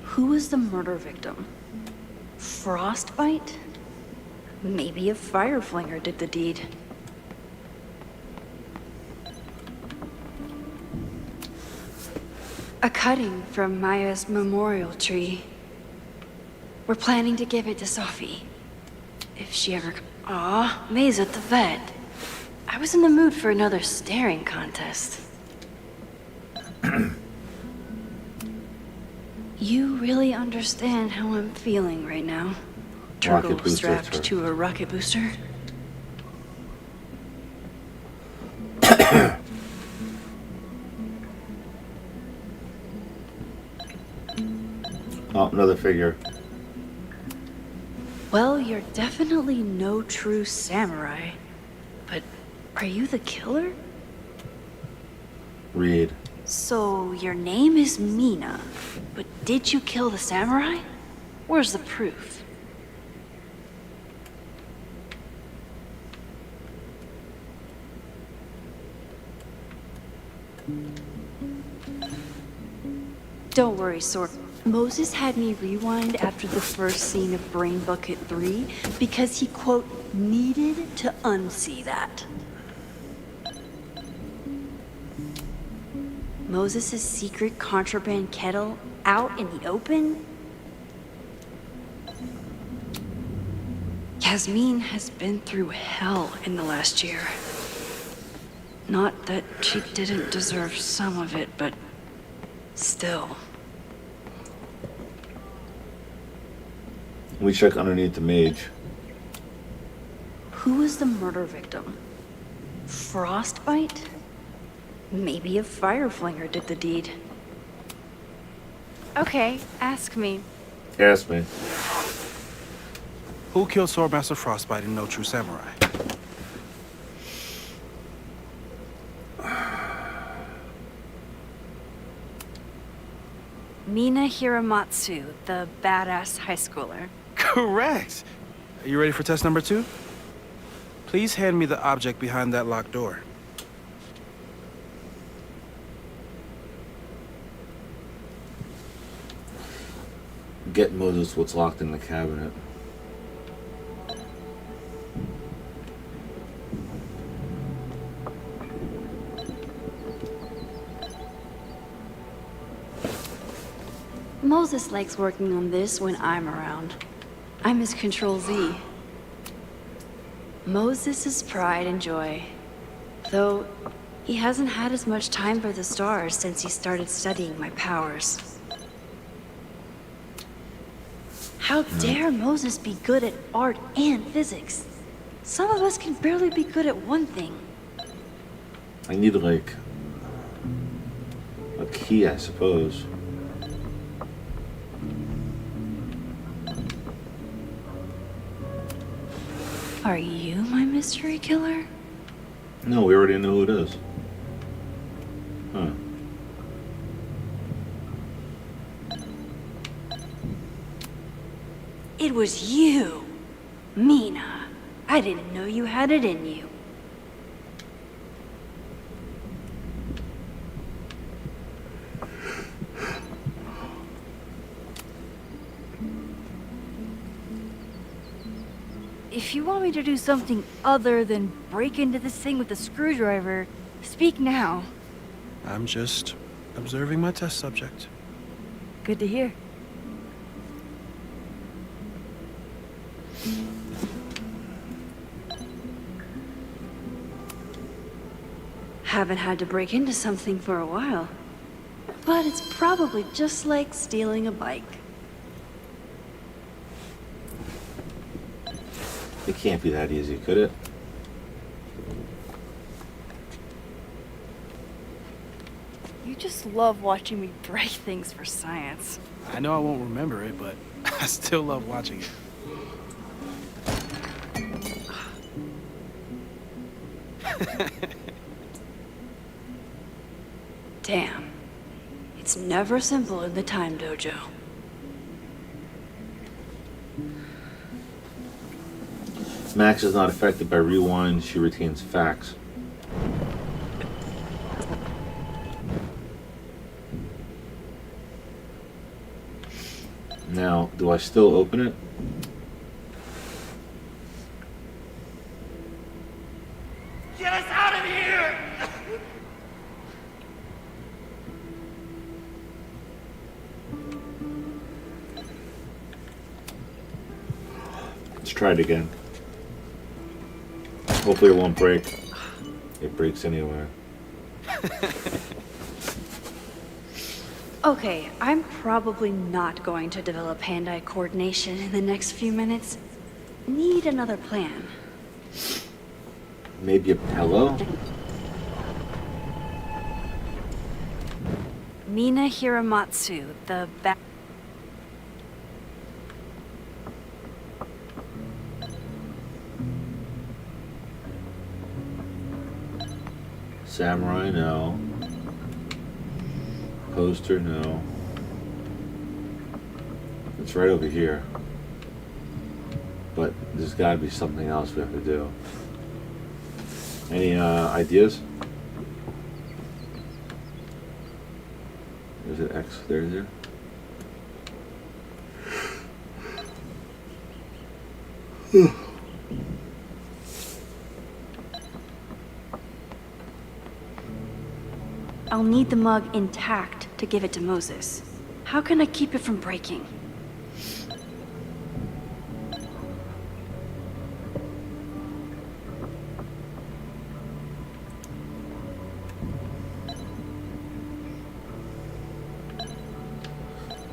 Who was the murder victim? Frostbite? Maybe a fire flinger did the deed. A cutting from Maya's memorial tree. We're planning to give it to Safi. If she ever... Aw, May's at the vet. I was in the mood for another staring contest. You really understand how I'm feeling right now?
Rocket
Turtle
booster,
strapped
turtle.
to a rocket booster?
Oh, another figure.
Well, you're definitely no true samurai. But are you the killer?
Read.
So your name is Mina, but did you kill the samurai? Where's the proof? Don't worry, Sword. Moses had me rewind after the first scene of Brain Bucket 3 because he, quote, needed to unsee that. Moses' secret contraband kettle out in the open? Yasmin has been through hell in the last year. Not that she didn't deserve some of it, but still.
We check underneath the mage.
Who was the murder victim? Frostbite? Maybe a fire flinger did the deed. Okay, ask me.
Ask me.
Who killed Swordmaster Frostbite in No True Samurai?
Mina Hiramatsu, the badass high schooler.
Correct. Are you ready for test number 2? Please hand me the object behind that locked door.
get Moses what's locked in the cabinet.
Moses likes working on this when I'm around. I'm his Control Z. Moses' pride and joy. Though he hasn't had as much time for the stars since he started studying my powers. How dare Moses be good at art and physics? Some of us can barely be good at one thing.
I need like a key, I suppose.
Are you my mystery killer?
No, we already know who it is. Huh.
It was you, Mina. I didn't know you had it in you. If you want me to do something other than break into this thing with a screwdriver, speak now.
I'm just observing my test subject.
Good to hear. Haven't had to break into something for a while. But it's probably just like stealing a bike.
It can't be that easy, could it?
You just love watching me break things for science.
I know I won't remember it, but I still love watching it.
Damn. It's never simple in the time dojo.
Max is not affected by rewind. She retains facts. Now, do I still open it?
Get us out of here!
Let's try it again. Hopefully it won't break. It breaks anyway.
Okay, I'm probably not going to develop hand-eye coordination in the next few minutes. Need another plan.
Maybe a pillow?
Mina Hiramatsu, the back.
Samurai, no. Poster, no. It's right over here. But there's gotta be something else we have to do. Any ideas? There's an X there.
I'll need the mug intact to give it to Moses. How can I keep it from breaking?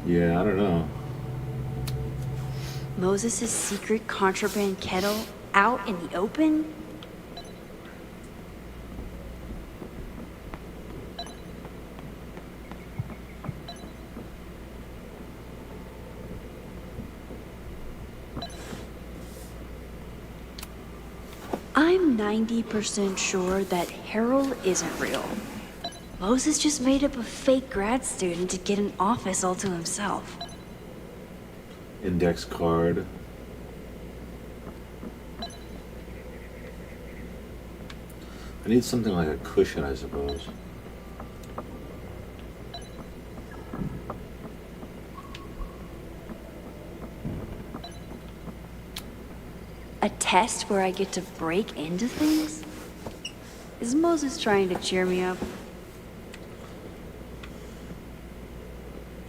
Yeah, I don't know.
Moses' secret contraband kettle out in the open? I'm 90% sure that Harold isn't real. Moses just made up a fake grad student to get an office all to himself.
Index card. I need something like a cushion, I suppose.
A test where I get to break into things? Is Moses trying to cheer me up?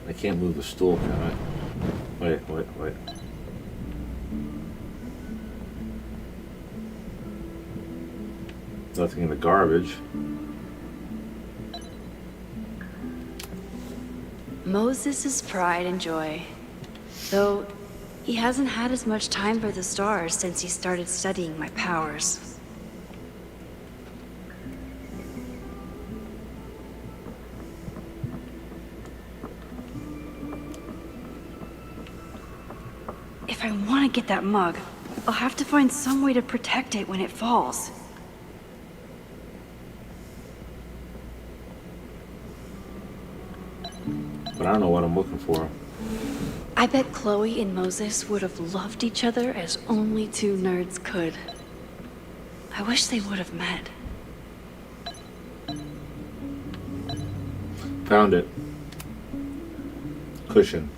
I can't move the stool, can I? Wait. Nothing in the garbage.
Moses' pride and joy. Though he hasn't had as much time for the stars since he started studying my powers. If I want to get that mug, I'll have to find some way to protect it when it falls.
But I don't know what I'm looking for.
I bet Chloe and Moses would have loved each other as only two nerds could. I wish they would have met.
Found it. Cushion.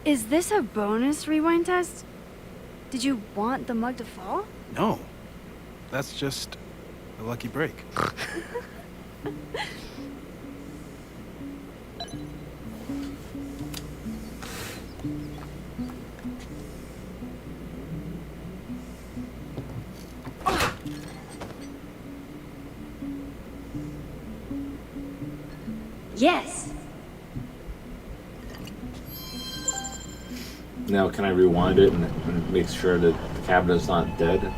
Is this a bonus rewind test? Did you want the mug to fall?
No. That's just a lucky break.
Yes.
Now, can I rewind it and make sure that the cabinet's not dead?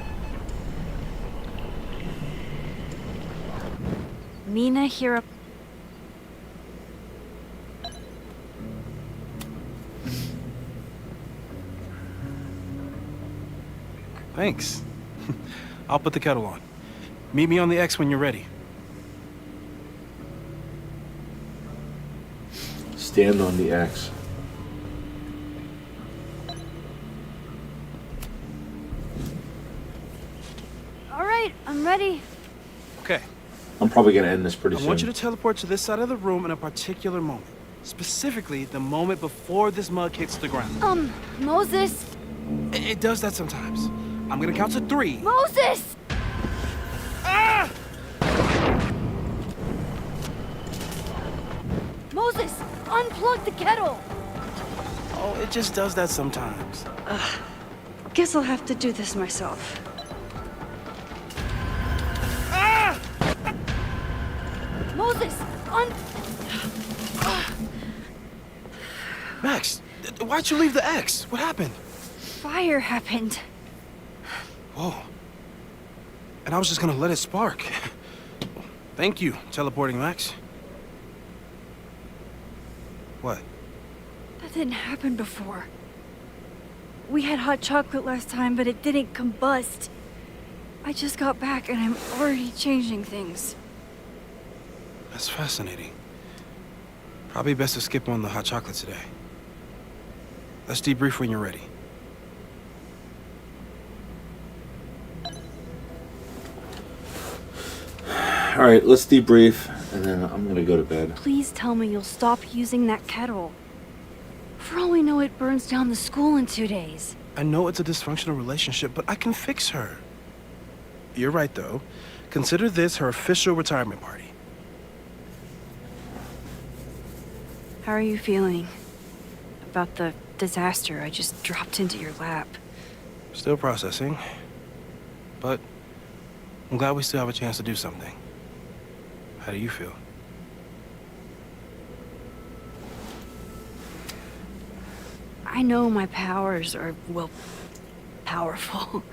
Mina here.
Thanks. I'll put the kettle on. Meet me on the X when you're ready.
Stand on the X.
All right, I'm ready.
Okay.
I'm probably gonna end this pretty soon.
I want you to teleport to this side of the room in a particular moment. Specifically, the moment before this mug hits the ground.
Moses!
It does that sometimes. I'm gonna count to 3.
Moses!
Ah!
Moses! Unplug the kettle!
Oh, it just does that sometimes.
Guess I'll have to do this myself.
Ah!
Moses!
Max, why'd you leave the X? What happened?
Fire happened.
Whoa. And I was just gonna let it spark. Thank you, teleporting Max. What?
That didn't happen before. We had hot chocolate last time, but it didn't combust. I just got back and I'm already changing things.
That's fascinating. Probably best to skip on the hot chocolate today. Let's debrief when you're ready.
All right, let's debrief, and then I'm gonna go to bed.
Please tell me you'll stop using that kettle. For all we know, it burns down the school in 2 days.
I know it's a dysfunctional relationship, but I can fix her. You're right, though. Consider this her official retirement party.
How are you feeling about the disaster I just dropped into your lap?
Still processing. But I'm glad we still have a chance to do something. How do you feel?
I know my powers are, well, powerful.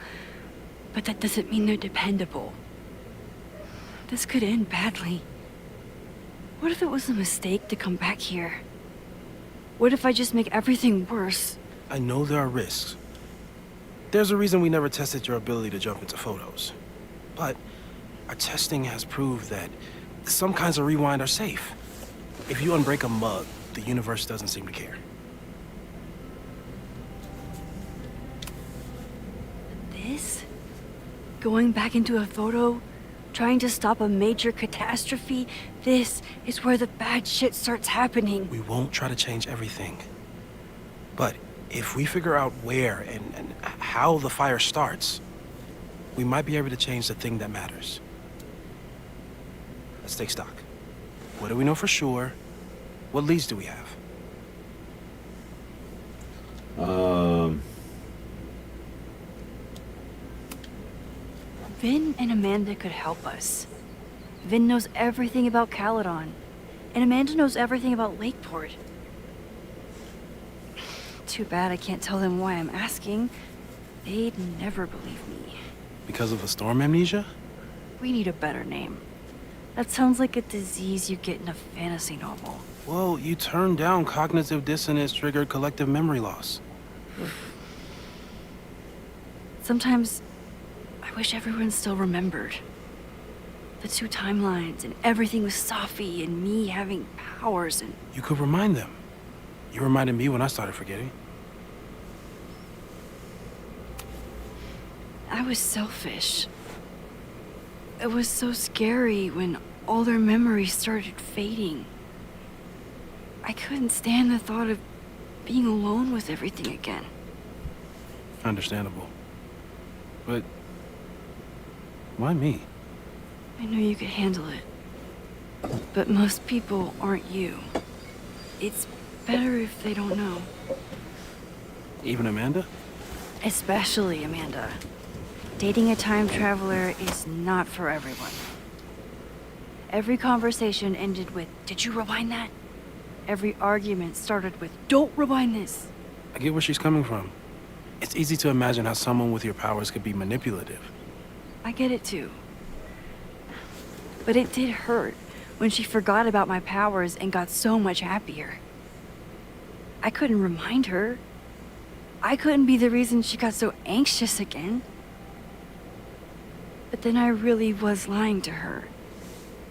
But that doesn't mean they're dependable. This could end badly. What if it was a mistake to come back here? What if I just make everything worse?
I know there are risks. There's a reason we never tested your ability to jump into photos. But our testing has proved that some kinds of rewind are safe. If you unbreak a mug, the universe doesn't seem to care.
This? Going back into a photo trying to stop a major catastrophe. This is where the bad shit starts happening.
We won't try to change everything. But if we figure out where and how the fire starts, we might be able to change the thing that matters. Let's take stock. What do we know for sure? What leads do we have?
Vin and Amanda could help us. Vin knows everything about Caledon, and Amanda knows everything about Lakeport. Too bad I can't tell them why I'm asking. They'd never believe me.
Because of the storm amnesia?
We need a better name. That sounds like a disease you get in a fantasy novel.
Well, you turned down cognitive dissonance triggered collective memory loss.
Sometimes I wish everyone still remembered. The two timelines and everything with Safi and me having powers and...
You could remind them. You reminded me when I started forgetting.
I was selfish. It was so scary when all their memories started fading. I couldn't stand the thought of being alone with everything again.
Understandable. But why me?
I knew you could handle it. But most people aren't you. It's better if they don't know.
Even Amanda?
Especially Amanda. Dating a time traveler is not for everyone. Every conversation ended with, "Did you rewind that?" Every argument started with, "Don't rewind this."
I get where she's coming from. It's easy to imagine how someone with your powers could be manipulative.
I get it too. But it did hurt when she forgot about my powers and got so much happier. I couldn't remind her. I couldn't be the reason she got so anxious again. But then I really was lying to her,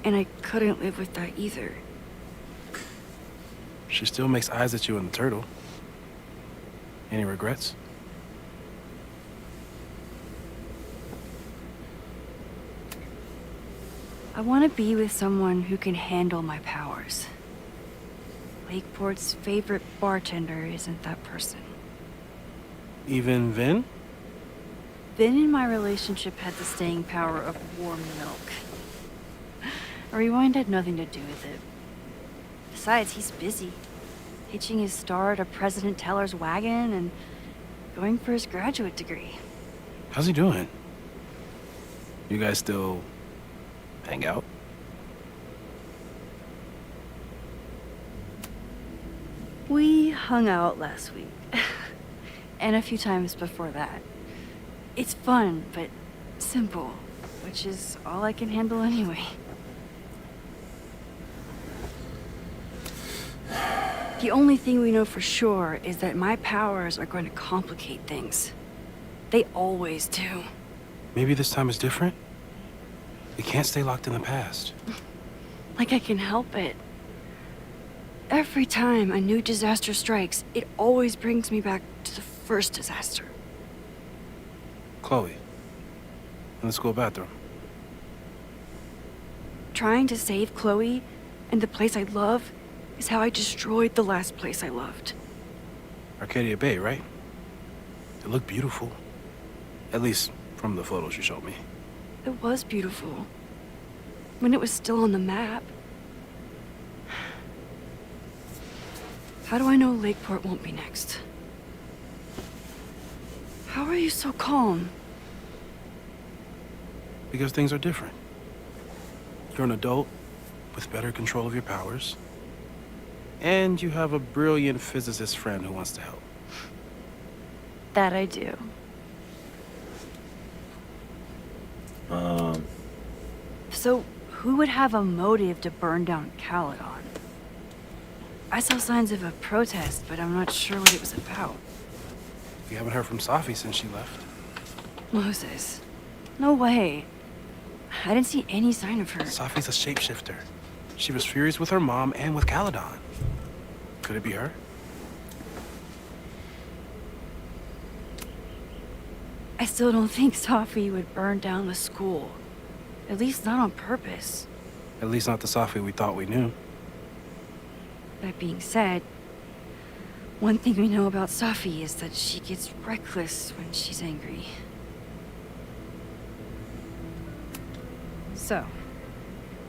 and I couldn't live with that either.
She still makes eyes at you in the turtle. Any regrets?
I want to be with someone who can handle my powers. Lakeport's favorite bartender isn't that person.
Even Vin?
Vin and my relationship had the staying power of warm milk. A rewind had nothing to do with it. Besides, he's busy. Hitching his star to President Teller's wagon and going for his graduate degree.
How's he doing? You guys still hang out?
We hung out last week. And a few times before that. It's fun, but simple, which is all I can handle anyway. The only thing we know for sure is that my powers are going to complicate things. They always do.
Maybe this time is different? We can't stay locked in the past.
Like I can help it. Every time a new disaster strikes, it always brings me back to the first disaster.
Chloe, in the school bathroom.
Trying to save Chloe and the place I love is how I destroyed the last place I loved.
Arcadia Bay, right? It looked beautiful. At least from the photos you showed me.
It was beautiful. When it was still on the map. How do I know Lakeport won't be next? How are you so calm?
Because things are different. You're an adult with better control of your powers. And you have a brilliant physicist friend who wants to help.
That I do. So, who would have a motive to burn down Caledon? I saw signs of a protest, but I'm not sure what it was about.
We haven't heard from Safi since she left.
Moses. No way. I didn't see any sign of her.
Safi's a shapeshifter. She was furious with her mom and with Caledon. Could it be her?
I still don't think Safi would burn down the school. At least not on purpose.
At least not the Safi we thought we knew.
That being said, one thing we know about Safi is that she gets reckless when she's angry. So,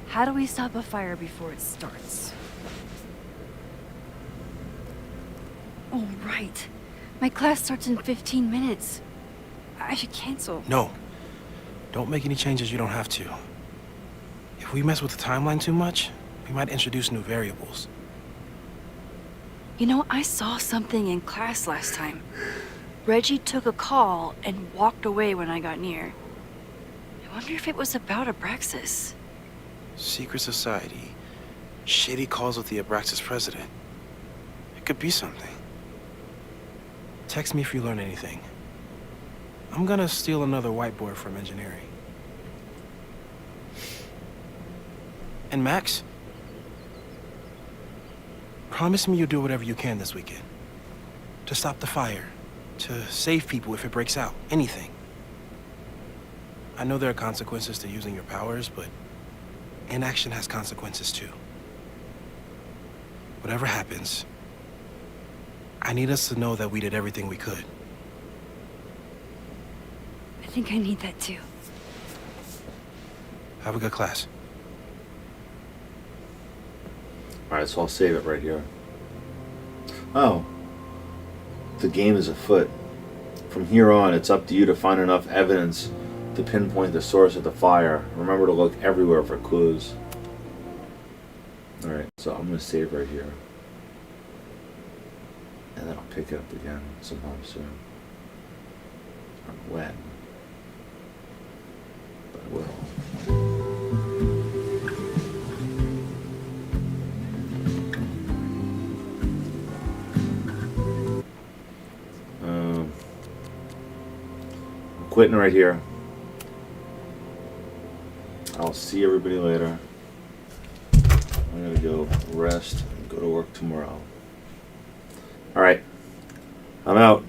how do we stop a fire before it starts? Oh, right. My class starts in 15 minutes. I should cancel.
No. Don't make any changes you don't have to. If we mess with the timeline too much, we might introduce new variables.
You know, I saw something in class last time. Reggie took a call and walked away when I got near. I wonder if it was about Abraxas.
Secret society. Shady calls with the Abraxas president. It could be something. Text me if you learn anything. I'm gonna steal another whiteboard from engineering. And Max? Promise me you'll do whatever you can this weekend. To stop the fire. To save people if it breaks out. Anything. I know there are consequences to using your powers, but inaction has consequences too. Whatever happens, I need us to know that we did everything we could.
I think I need that too.
Have a good class.
Alright, so I'll save it right here. Oh. The game is afoot. From here on, it's up to you to find enough evidence to pinpoint the source of the fire. Remember to look everywhere for clues. Alright, so I'm going to save right here. And then I'll pick it up again sometime soon. I don't know when. But I will. I'm quitting right here. I'll see everybody later. I'm gonna go rest and go to work tomorrow. Alright, I'm out.